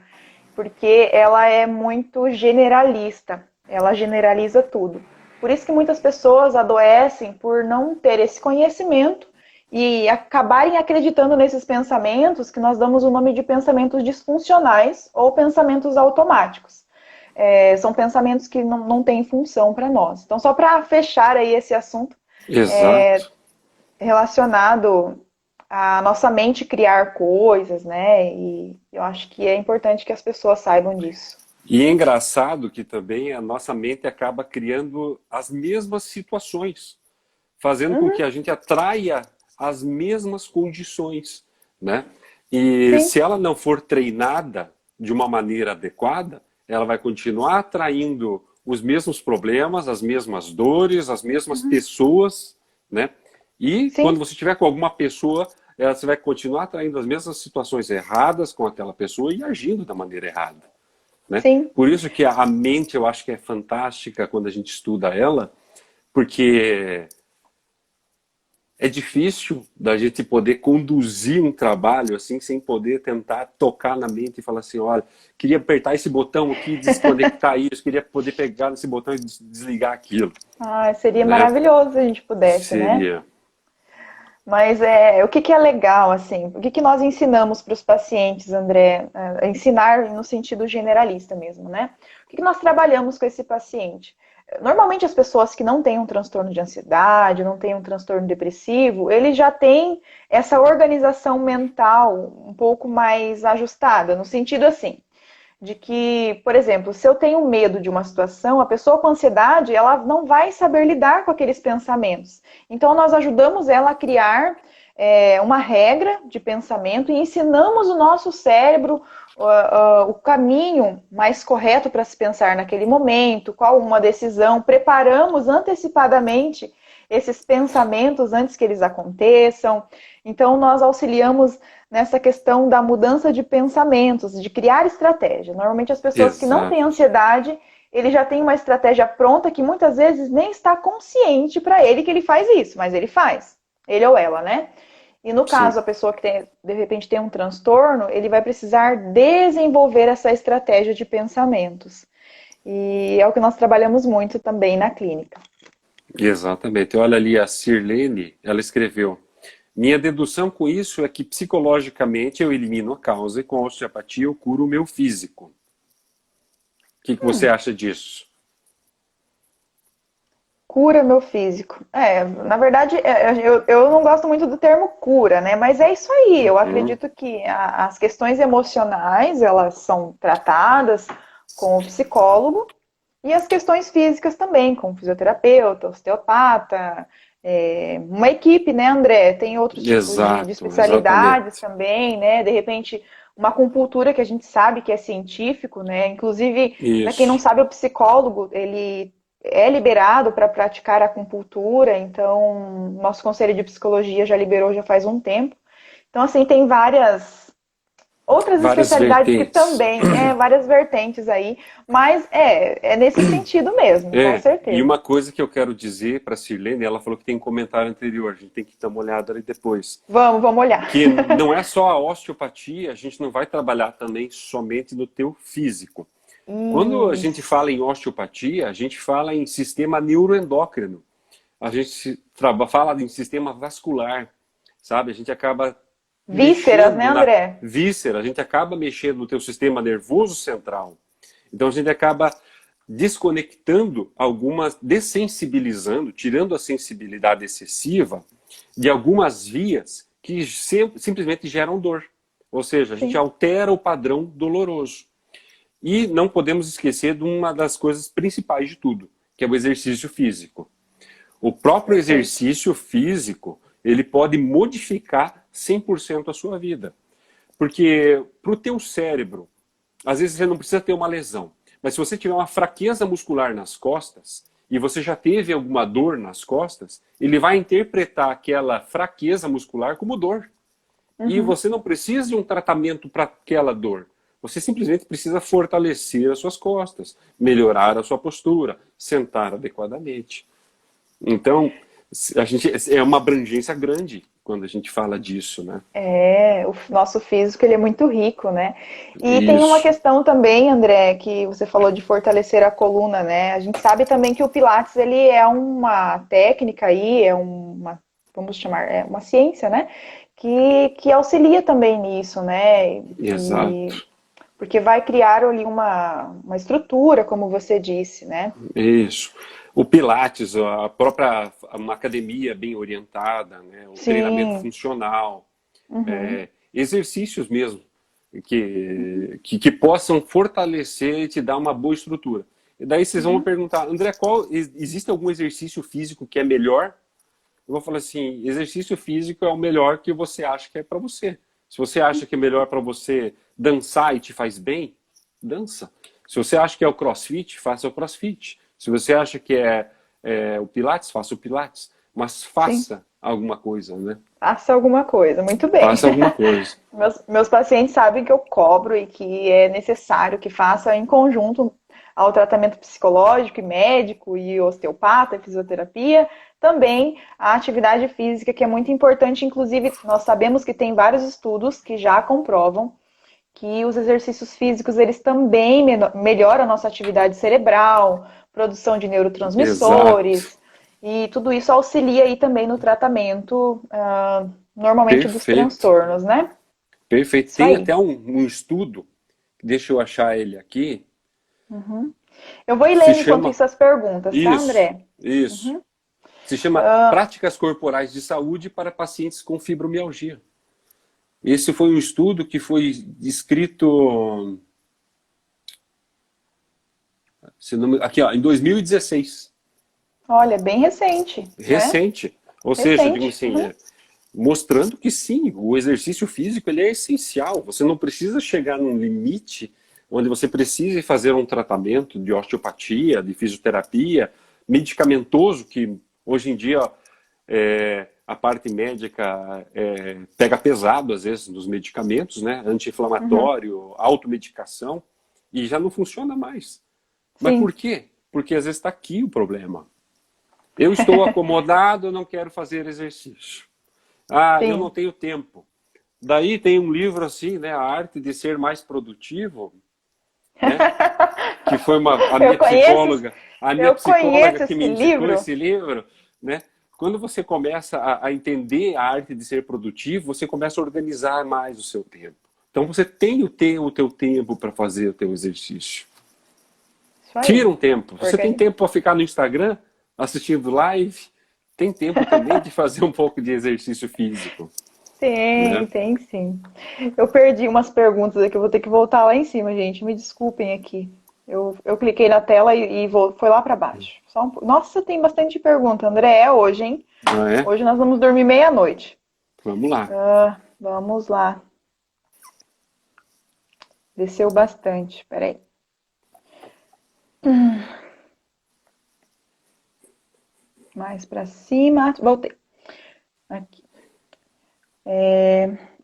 porque ela é muito generalista, ela generaliza tudo. Por isso que muitas pessoas adoecem por não ter esse conhecimento e acabarem acreditando nesses pensamentos que nós damos o nome de pensamentos disfuncionais ou pensamentos automáticos. São pensamentos que não têm função para nós. Então, só para fechar aí esse assunto, Exato. relacionado à nossa mente criar coisas, né? E eu acho que é importante que as pessoas saibam disso. E é engraçado que também a nossa mente acaba criando as mesmas situações, fazendo com que a gente atraia as mesmas condições, né? E Sim, se ela não for treinada de uma maneira adequada, ela vai continuar atraindo os mesmos problemas, as mesmas dores, as mesmas pessoas, né? E quando sim, você estiver com alguma pessoa, você vai continuar atraindo as mesmas situações erradas com aquela pessoa e agindo da maneira errada, né? sim. Por isso que a mente eu acho que é fantástica quando a gente estuda ela, porque é difícil da gente poder conduzir um trabalho assim sem poder tentar tocar na mente e falar assim, olha, queria apertar esse botão aqui, desconectar isso, queria poder pegar nesse botão e desligar aquilo, Ah, seria né? maravilhoso se a gente pudesse, né? Seria. Mas o que é legal, assim? O que nós ensinamos para os pacientes, André? Ensinar no sentido generalista mesmo, né? O que nós trabalhamos com esse paciente? Normalmente as pessoas que não têm um transtorno de ansiedade, não têm um transtorno depressivo, eles já têm essa organização mental um pouco mais ajustada, no sentido assim, de que, por exemplo, se eu tenho medo de uma situação, a pessoa com ansiedade, ela não vai saber lidar com aqueles pensamentos. Então, nós ajudamos ela a criar uma regra de pensamento e ensinamos o nosso cérebro o caminho mais correto para se pensar naquele momento, qual uma decisão, preparamos antecipadamente esses pensamentos antes que eles aconteçam. Então, nós auxiliamos nessa questão da mudança de pensamentos, de criar estratégia. Normalmente as pessoas que não têm Exato. ansiedade, ele já tem uma estratégia pronta que muitas vezes nem está consciente para ele que ele faz isso, mas ele faz. Ele ou ela, né? E no Sim. caso, a pessoa que de repente tem um transtorno, ele vai precisar desenvolver essa estratégia de pensamentos. E é o que nós trabalhamos muito também na clínica. Exatamente. Olha ali a Sirlene, ela escreveu: minha dedução com isso é que psicologicamente eu elimino a causa e com a osteopatia eu curo o meu físico. O que você acha disso? Cura meu físico. Na verdade, eu não gosto muito do termo cura, né? Mas é isso aí. Eu Uhum. acredito que as questões emocionais, elas são tratadas com o psicólogo e as questões físicas também, com o fisioterapeuta, osteopata, uma equipe, né, André? Tem outros tipos de Exato, especialidades exatamente. também, né? De repente, uma acupuntura que a gente sabe que é científico, né? Inclusive, para quem não Isso. sabe, o psicólogo, ele é liberado para praticar a acupuntura, então nosso conselho de psicologia já liberou já faz um tempo. Então, assim, tem várias outras Várias especialidades que vertentes. também, várias vertentes aí, mas é nesse sentido mesmo, com E certeza. uma coisa que eu quero dizer para a Sirlene, ela falou que tem comentário anterior, a gente tem que dar uma olhada ali depois. Vamos olhar. Que não é só a osteopatia, a gente não vai trabalhar também somente no teu físico. Quando a gente Isso. fala em osteopatia, a gente fala em sistema neuroendócrino. A gente fala em sistema vascular, sabe? A gente acaba Vísceras, né, mexendo na André? víscera, a gente acaba mexendo no teu sistema nervoso central. Então a gente acaba desconectando algumas, dessensibilizando, tirando a sensibilidade excessiva de algumas vias que simplesmente geram dor. Ou seja, a gente Sim. altera o padrão doloroso. E não podemos esquecer de uma das coisas principais de tudo, que é o exercício físico. O próprio Perfeito. exercício físico, ele pode modificar 100% a sua vida. Porque para o teu cérebro, às vezes você não precisa ter uma lesão, mas se você tiver uma fraqueza muscular nas costas e você já teve alguma dor nas costas, ele vai interpretar aquela fraqueza muscular como dor. E Uhum. você não precisa de um tratamento para aquela dor. Você simplesmente precisa fortalecer as suas costas, melhorar a sua postura, sentar adequadamente. Então, a gente é uma abrangência grande quando a gente fala disso, né? O nosso físico ele é muito rico, né? E tem uma Isso, questão também, André, que você falou de fortalecer a coluna, né? A gente sabe também que o Pilates ele é uma técnica aí, vamos chamar, é uma ciência, né? Que auxilia também nisso, né? E exato. porque vai criar ali uma estrutura, como você disse, né? Isso. O Pilates, a própria uma academia bem orientada, né? O treinamento Sim. funcional, Uhum. exercícios mesmo que possam fortalecer e te dar uma boa estrutura. E daí vocês vão me Uhum. perguntar, André, existe algum exercício físico que é melhor? Eu vou falar assim, exercício físico é o melhor que você acha que é para você. Se você acha que é melhor para você dançar e te faz bem, dança. Se você acha que é o CrossFit, faça o CrossFit. Se você acha que é o Pilates, faça o Pilates. Mas Sim. faça alguma coisa, né? Faça alguma coisa, muito bem. Faça alguma coisa. Meus pacientes sabem que eu cobro e que é necessário que faça em conjunto ao tratamento psicológico e médico e osteopata e fisioterapia, também a atividade física, que é muito importante. Inclusive, nós sabemos que tem vários estudos que já comprovam que os exercícios físicos eles também melhoram a nossa atividade cerebral, produção de Exato. neurotransmissores, e tudo isso auxilia aí também no tratamento, normalmente dos Perfeito. transtornos, né? Perfeito. Isso Tem aí. até um estudo, deixa eu achar ele aqui, Uhum. Eu vou ir que se lendo enquanto chama isso as perguntas, tá, isso, André? isso. Uhum. Se chama Práticas Corporais de Saúde para Pacientes com Fibromialgia. Esse foi um estudo que foi escrito aqui, ó, em 2016. Olha, bem recente, né? Recente. Ou seja, digo Recente. assim, Uhum. mostrando que sim, o exercício físico ele é essencial. Você não precisa chegar num limite onde você precise fazer um tratamento de osteopatia, de fisioterapia, medicamentoso, que hoje em dia a parte médica pega pesado, às vezes, nos medicamentos, né? Uhum. Anti-inflamatório, automedicação, e já não funciona mais. Mas por Sim, quê? Porque às vezes está aqui o problema. Eu estou acomodado, eu não quero fazer exercício. Ah, eu não sim. tenho tempo. Daí tem um livro assim, né, A Arte de Ser Mais Produtivo, né, que foi Eu conheço, a minha eu psicóloga conheço que esse me indicou livro. esse livro, né? Quando você começa a entender a arte de ser produtivo, você começa a organizar mais o seu tempo. Então você tem o teu tempo para fazer o teu exercício. Isso aí. Tira um tempo. Você tem Organi- tempo para ficar no Instagram assistindo live, tem tempo também de fazer um pouco de exercício físico, Tem, né? tem sim. Eu perdi umas perguntas aqui, eu vou ter que voltar lá em cima, gente. Me desculpem aqui. Eu cliquei na tela foi lá para baixo. Nossa, tem bastante pergunta, André. É hoje, hein? Não é? Hoje nós vamos dormir meia-noite. Vamos lá. Vamos lá. Desceu bastante. Peraí. Mais pra cima. Voltei. Aqui.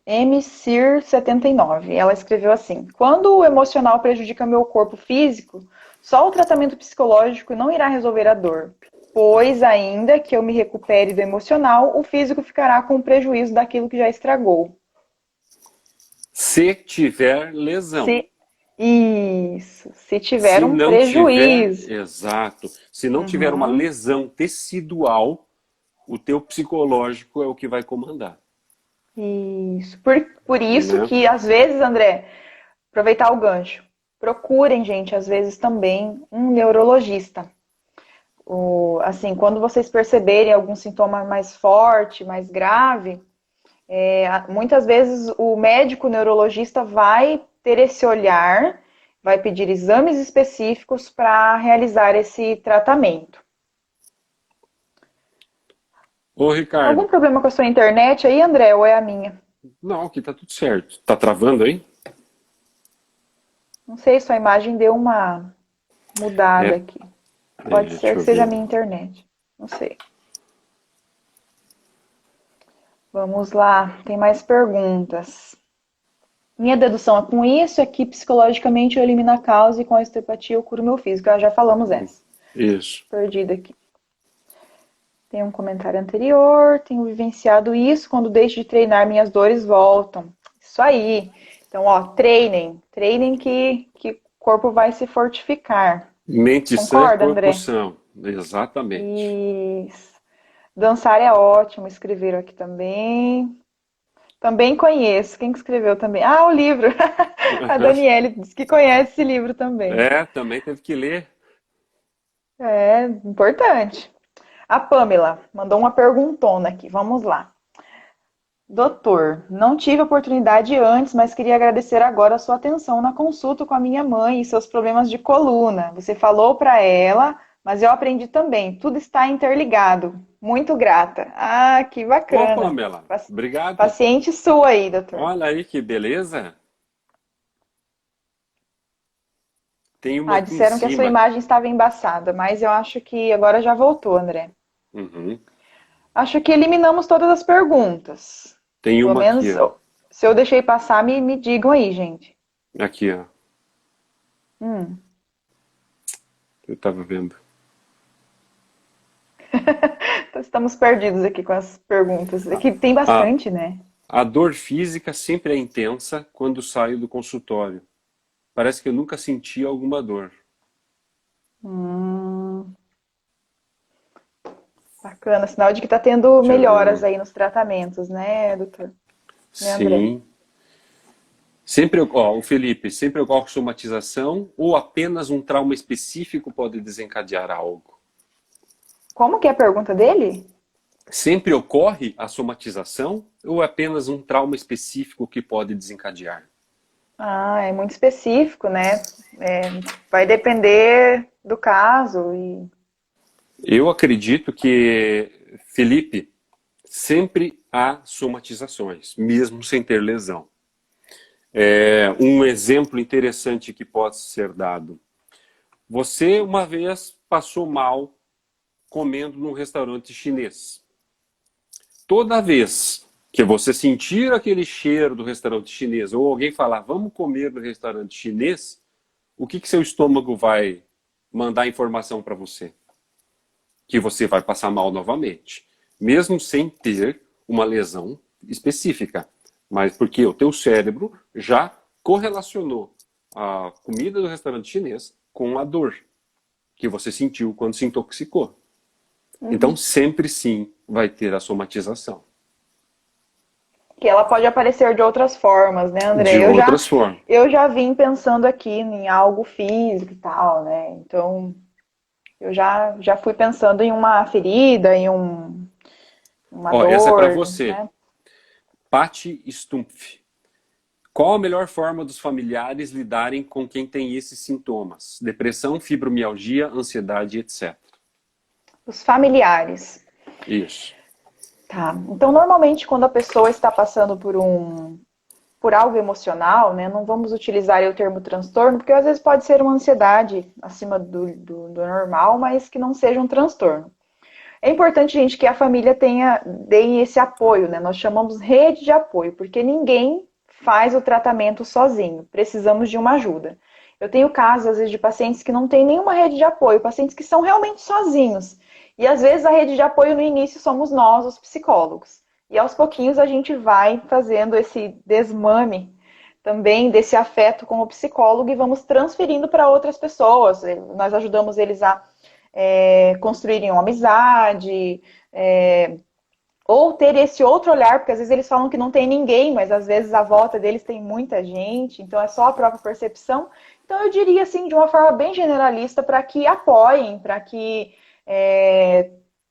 MCIR79. Ela escreveu assim: quando o emocional prejudica meu corpo físico, só o tratamento psicológico não irá resolver a dor, pois ainda que eu me recupere do emocional, o físico ficará com o prejuízo daquilo que já estragou. Se tiver lesão. Se Isso, se tiver Se um não tiver, prejuízo. exato, se não tiver uma Uhum. lesão tecidual, o teu psicológico é o que vai comandar, Isso. Por isso né? que, às vezes, André, aproveitar o gancho, procurem, gente, às vezes também um neurologista. Assim, quando vocês perceberem algum sintoma mais forte, mais grave, muitas vezes o médico neurologista vai ter esse olhar, vai pedir exames específicos para realizar esse tratamento. Ô, Algum Ricardo, problema com a sua internet aí, André, ou é a minha? não, aqui tá tudo certo. Tá travando aí? Não sei, sua imagem deu uma mudada É, aqui. Pode ser deixa que eu seja a ver. minha internet. Não sei. Vamos lá, tem mais perguntas. Minha dedução é com isso, aqui psicologicamente eu elimino a causa e com a osteopatia eu curo meu físico. Já falamos essa. Isso. Perdida aqui. Tem um comentário anterior, tenho vivenciado isso, quando deixo de treinar minhas dores voltam. Isso aí. Então, ó, treinem que o corpo vai se fortificar. Mente sã, Concorda, corpo André? são. Exatamente. Isso. Dançar é ótimo, escreveram aqui também. Também conheço. Quem que escreveu também? Ah, o livro. A Daniele disse que conhece esse livro também. É, também teve que ler. É importante. A Pamela mandou uma perguntona aqui. Vamos lá. Doutor, não tive oportunidade antes, mas queria agradecer agora a sua atenção na consulta com a minha mãe e seus problemas de coluna. Você falou para ela, mas eu aprendi também. Tudo está interligado. Muito grata. Ah, que Ô, bacana. Pamela, obrigado. Paciente sua aí, doutor. Olha aí que beleza. Tem uma Ah, aqui em disseram que a sua cima. imagem estava embaçada, mas eu acho que agora já voltou, André. Uhum. Acho que eliminamos todas as perguntas. Tem Pelo uma aqui, menos, ó. se eu deixei passar, me digam aí, gente. Aqui, ó. Hum. Eu tava vendo. Então, estamos perdidos aqui com as perguntas. Aqui tem A, bastante, né? a dor física sempre é intensa quando saio do consultório. Parece que eu nunca senti alguma dor. Hum, bacana, sinal de que está tendo Deixa eu melhoras ver. aí nos tratamentos, né, doutor? Né, André? Sim. Sempre, ó, o Felipe, sempre ocorre somatização ou apenas um trauma específico pode desencadear algo? Como que é a pergunta dele? Sempre ocorre a somatização ou é apenas um trauma específico que pode desencadear? Ah, é muito específico, né? É, vai depender do caso e Eu acredito que, Felipe, sempre há somatizações, mesmo sem ter lesão. Um exemplo interessante que pode ser dado. Você uma vez passou mal comendo num restaurante chinês. Toda vez que você sentir aquele cheiro do restaurante chinês ou alguém falar, vamos comer no restaurante chinês, o que seu estômago vai mandar informação para você? Que você vai passar mal novamente, mesmo sem ter uma lesão específica, mas porque o teu cérebro já correlacionou a comida do restaurante chinês com a dor que você sentiu quando se intoxicou. Então, sempre sim vai ter a somatização. que ela pode aparecer de outras formas, né, De André? outras formas. Eu já vim pensando aqui em algo físico e tal, né? Então, já fui pensando em uma ferida, uma Ó, essa é para dor, você. né? Patti Stumpf. Qual a melhor forma dos familiares lidarem com quem tem esses sintomas? Depressão, fibromialgia, ansiedade, etc. Os familiares. Isso. Tá. Então, normalmente, quando a pessoa está passando por algo emocional, né? Não vamos utilizar o termo transtorno, porque às vezes pode ser uma ansiedade acima do normal, mas que não seja um transtorno. É importante, gente, que a família deem esse apoio, né? Nós chamamos rede de apoio, porque ninguém faz o tratamento sozinho. Precisamos de uma ajuda. Eu tenho casos, às vezes, de pacientes que não têm nenhuma rede de apoio, pacientes que são realmente sozinhos. E às vezes a rede de apoio no início somos nós, os psicólogos. E aos pouquinhos a gente vai fazendo esse desmame também desse afeto com o psicólogo e vamos transferindo para outras pessoas. Nós ajudamos eles a construírem uma amizade, ou ter esse outro olhar, porque às vezes eles falam que não tem ninguém, mas às vezes à volta deles tem muita gente, então é só a própria percepção. Então eu diria assim, de uma forma bem generalista, para que apoiem, para que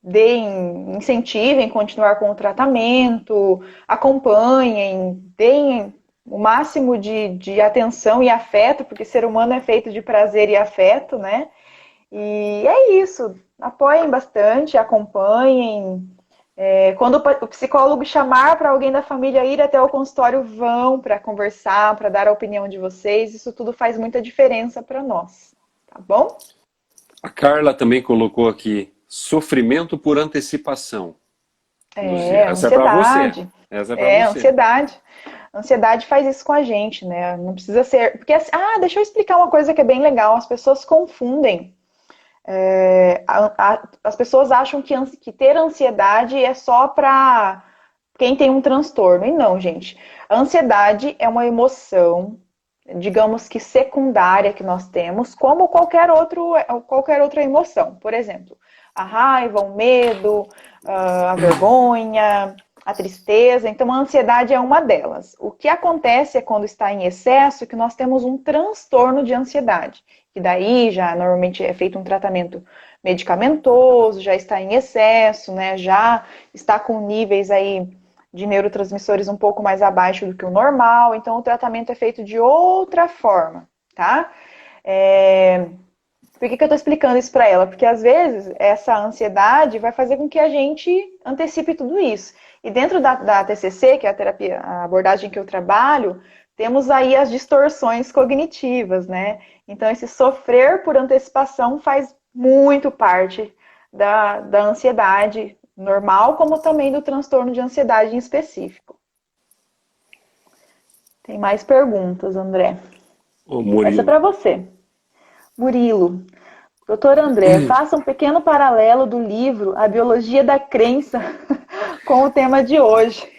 deem, incentivem continuar com o tratamento, acompanhem, deem o máximo de atenção e afeto, porque ser humano é feito de prazer e afeto, né? E é isso. Apoiem bastante, acompanhem. Quando o psicólogo chamar para alguém da família ir até o consultório, vão para conversar, para dar a opinião de vocês. Isso tudo faz muita diferença para nós, tá bom? A Carla também colocou aqui, sofrimento por antecipação. Luzia, essa é para você. Ansiedade. Essa é para você. Ansiedade. A ansiedade faz isso com a gente, né? Não precisa ser. Porque, deixa eu explicar uma coisa que é bem legal. As pessoas confundem. As pessoas acham que ter ansiedade é só para quem tem um transtorno. E não, gente. A ansiedade é uma emoção, digamos que secundária que nós temos, como qualquer outra emoção. Por exemplo, a raiva, o medo, a vergonha, a tristeza. Então, a ansiedade é uma delas. O que acontece é quando está em excesso que nós temos um transtorno de ansiedade. Que daí já normalmente é feito um tratamento medicamentoso, já está em excesso, né? Já está com níveis aí de neurotransmissores um pouco mais abaixo do que o normal. Então, o tratamento é feito de outra forma, tá? Por que eu estou explicando isso para ela? Porque às vezes essa ansiedade vai fazer com que a gente antecipe tudo isso. E dentro da TCC, que é a terapia, a abordagem que eu trabalho, temos aí as distorções cognitivas, né? Então, esse sofrer por antecipação faz muito parte da ansiedade normal, como também do transtorno de ansiedade em específico. Tem mais perguntas, André. Essa é para você. Murilo. Doutor André, faça um pequeno paralelo do livro A Biologia da Crença com o tema de hoje.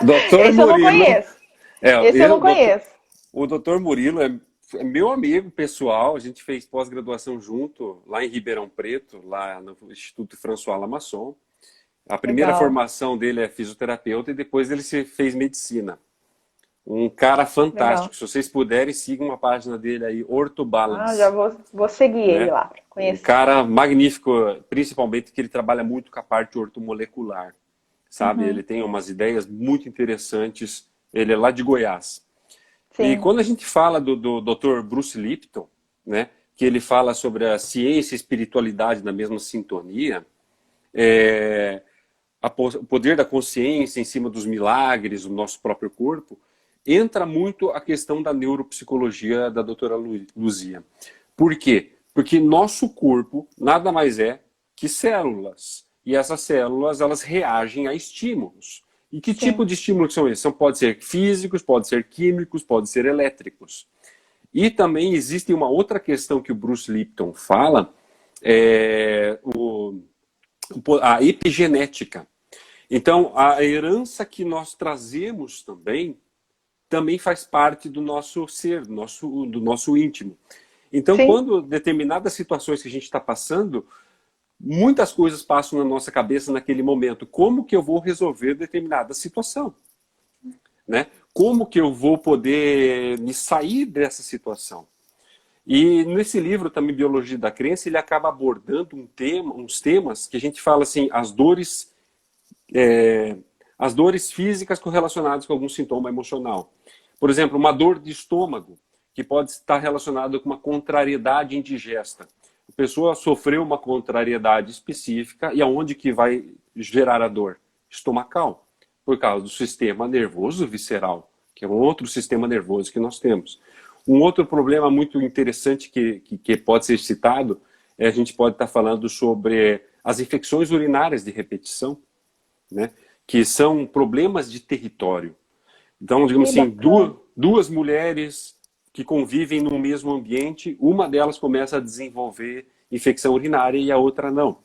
Doutor Esse Murilo, eu não conheço. Esse eu não conheço. O doutor Murilo é meu amigo pessoal, a gente fez pós-graduação junto lá em Ribeirão Preto, lá no Instituto François Lamasson. A primeira formação dele é fisioterapeuta e depois ele se fez medicina. Um cara fantástico. Legal. Se vocês puderem, sigam a página dele aí, Orthobalance. Já vou seguir ele lá para conhecer. Um cara magnífico, principalmente que ele trabalha muito com a parte ortomolecular, sabe? Ele tem umas ideias muito interessantes. Ele é lá de Goiás. Sim. E quando a gente fala do Dr. Bruce Lipton, né, que ele fala sobre a ciência e a espiritualidade na mesma sintonia, o poder da consciência em cima dos milagres do nosso próprio corpo, entra muito a questão da neuropsicologia da doutora Luzia. Por quê? Porque nosso corpo nada mais é que células. E essas células, elas reagem a estímulos. E que tipo de estímulos são esses? Pode ser físicos, pode ser químicos, pode ser elétricos. E também existe uma outra questão que o Bruce Lipton fala, a epigenética. Então, a herança que nós trazemos também faz parte do nosso ser, do nosso íntimo. Então, quando determinadas situações que a gente está passando, muitas coisas passam na nossa cabeça naquele momento. Como que eu vou resolver determinada situação? Né? Como que eu vou poder me sair dessa situação? E nesse livro também, Biologia da Crença, ele acaba abordando uns temas que a gente fala assim, as dores físicas correlacionadas com algum sintoma emocional. Por exemplo, uma dor de estômago, que pode estar relacionada com uma contrariedade indigesta. A pessoa sofreu uma contrariedade específica e aonde que vai gerar a dor? Estomacal, por causa do sistema nervoso visceral, que é um outro sistema nervoso que nós temos. Um outro problema muito interessante que pode ser citado, a gente pode estar falando sobre as infecções urinárias de repetição, né? Que são problemas de território. Então, digamos assim, duas mulheres que convivem no mesmo ambiente, uma delas começa a desenvolver infecção urinária e a outra não.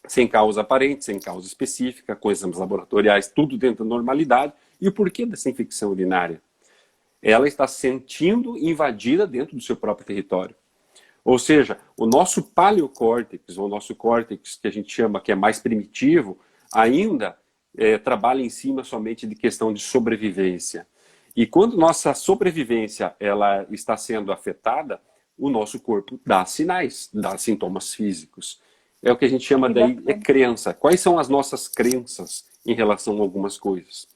Sem causa aparente, sem causa específica, com exames laboratoriais, tudo dentro da normalidade. E o porquê dessa infecção urinária? Ela está se sentindo invadida dentro do seu próprio território. Ou seja, o nosso paleocórtex, ou o nosso córtex, que a gente chama que é mais primitivo, ainda trabalha em cima somente de questão de sobrevivência. E quando nossa sobrevivência ela está sendo afetada, o nosso corpo dá sinais, dá sintomas físicos. É o que a gente chama daí de crença. Quais são as nossas crenças em relação a algumas coisas?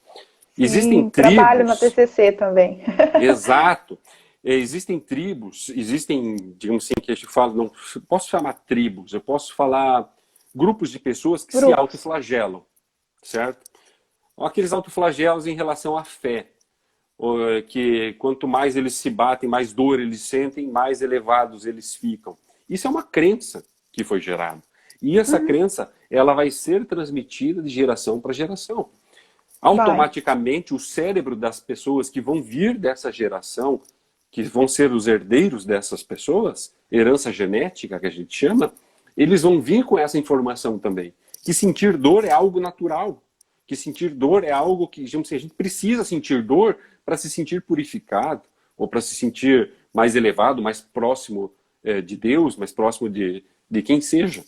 Sim, Existem trabalho na tribos... TCC também. Exato. Existem tribos, existem, digamos assim, que a gente fala, não posso chamar tribos, eu posso falar grupos de pessoas que se autoflagelam, certo? Aqueles autoflagelos em relação à fé, que quanto mais eles se batem, mais dor eles sentem, mais elevados eles ficam. Isso é uma crença que foi gerada. E essa crença, ela vai ser transmitida de geração para geração. Automaticamente, o cérebro das pessoas que vão vir dessa geração, que vão ser os herdeiros dessas pessoas, herança genética que a gente chama, eles vão vir com essa informação também. Que sentir dor é algo natural. Que sentir dor é algo que, digamos assim, a gente precisa sentir dor para se sentir purificado, ou para se sentir mais elevado, mais próximo de Deus, mais próximo de quem seja,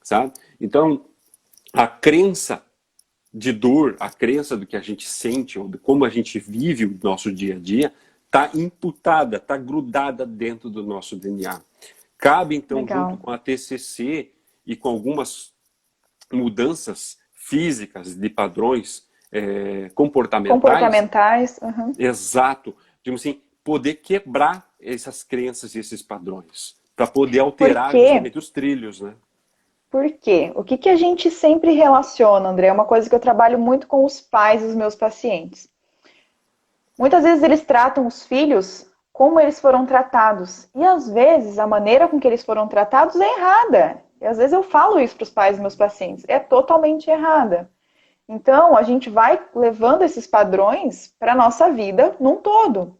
sabe? Então, a crença de dor, a crença do que a gente sente, ou de como a gente vive o nosso dia a dia, está imputada, está grudada dentro do nosso DNA. Cabe, então, junto com a TCC e com algumas mudanças físicas de padrões comportamentais. Exato. Digamos assim, poder quebrar essas crenças e esses padrões, para poder alterar justamente os trilhos, né? Por quê? O que a gente sempre relaciona, André? É uma coisa que eu trabalho muito com os pais dos meus pacientes. Muitas vezes eles tratam os filhos como eles foram tratados. E às vezes a maneira com que eles foram tratados é errada. E às vezes eu falo isso para os pais dos meus pacientes. É totalmente errada. Então a gente vai levando esses padrões para a nossa vida num todo.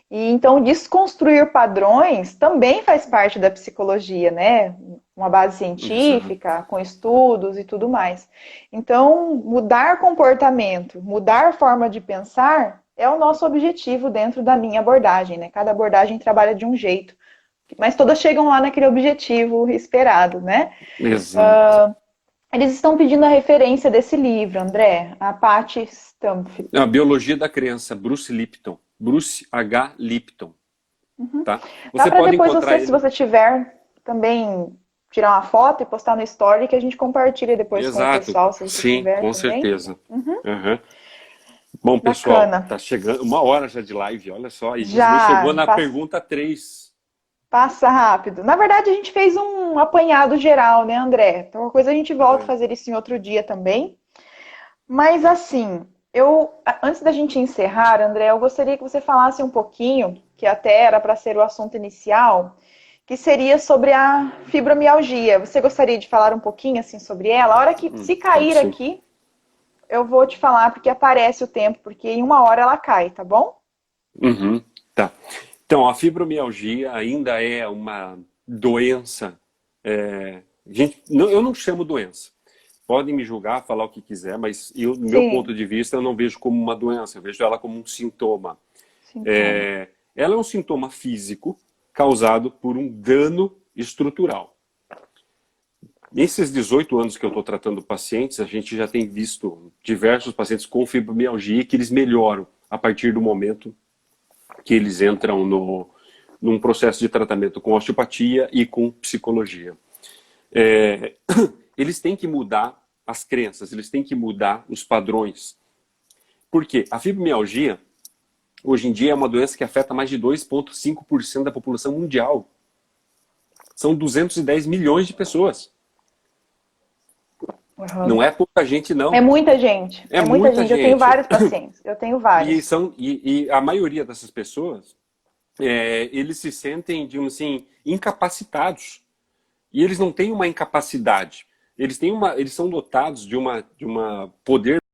E então desconstruir padrões também faz parte da psicologia, né? Uma base científica, com estudos e tudo mais. Então, mudar comportamento, mudar forma de pensar é o nosso objetivo dentro da minha abordagem, né? Cada abordagem trabalha de um jeito, mas todas chegam lá naquele objetivo esperado, né? Exato. Eles estão pedindo a referência desse livro, André, a Patti Stampfl. A Biologia da Crença, Bruce Lipton. Bruce H. Lipton. Tá? Você pode depois, se você tiver, também tirar uma foto e postar no story que a gente compartilha depois com o pessoal, se você tiver com também. Certeza. Bom, pessoal, tá chegando 1 hora já de live, olha só. E já chegou na pergunta 3. Passa rápido. Na verdade, a gente fez um apanhado geral, né, André? Então, uma coisa a gente volta a fazer isso em outro dia também. Mas, assim, antes da gente encerrar, André, eu gostaria que você falasse um pouquinho, que até era para ser o assunto inicial, que seria sobre a fibromialgia. Você gostaria de falar um pouquinho, assim, sobre ela? A hora que, se cair aqui, eu vou te falar, porque aparece o tempo, porque em 1 hora ela cai, tá bom? Tá. Então, a fibromialgia ainda é uma doença. Eu não chamo doença. Podem me julgar, falar o que quiser, mas do meu ponto de vista, eu não vejo como uma doença, eu vejo ela como um sintoma. Ela é um sintoma físico causado por um dano estrutural. Nesses 18 anos que eu estou tratando pacientes, a gente já tem visto diversos pacientes com fibromialgia que eles melhoram a partir do momento que eles entram num processo de tratamento com osteopatia e com psicologia. Eles têm que mudar as crenças, eles têm que mudar os padrões. Por quê? A fibromialgia, hoje em dia, é uma doença que afeta mais de 2,5% da população mundial. São 210 milhões de pessoas. Não é pouca gente, não. É muita gente. É muita gente. Eu tenho vários pacientes. Eu tenho vários. E a maioria dessas pessoas, eles se sentem, digamos assim, incapacitados. E eles não têm uma incapacidade. eles são dotados de uma poder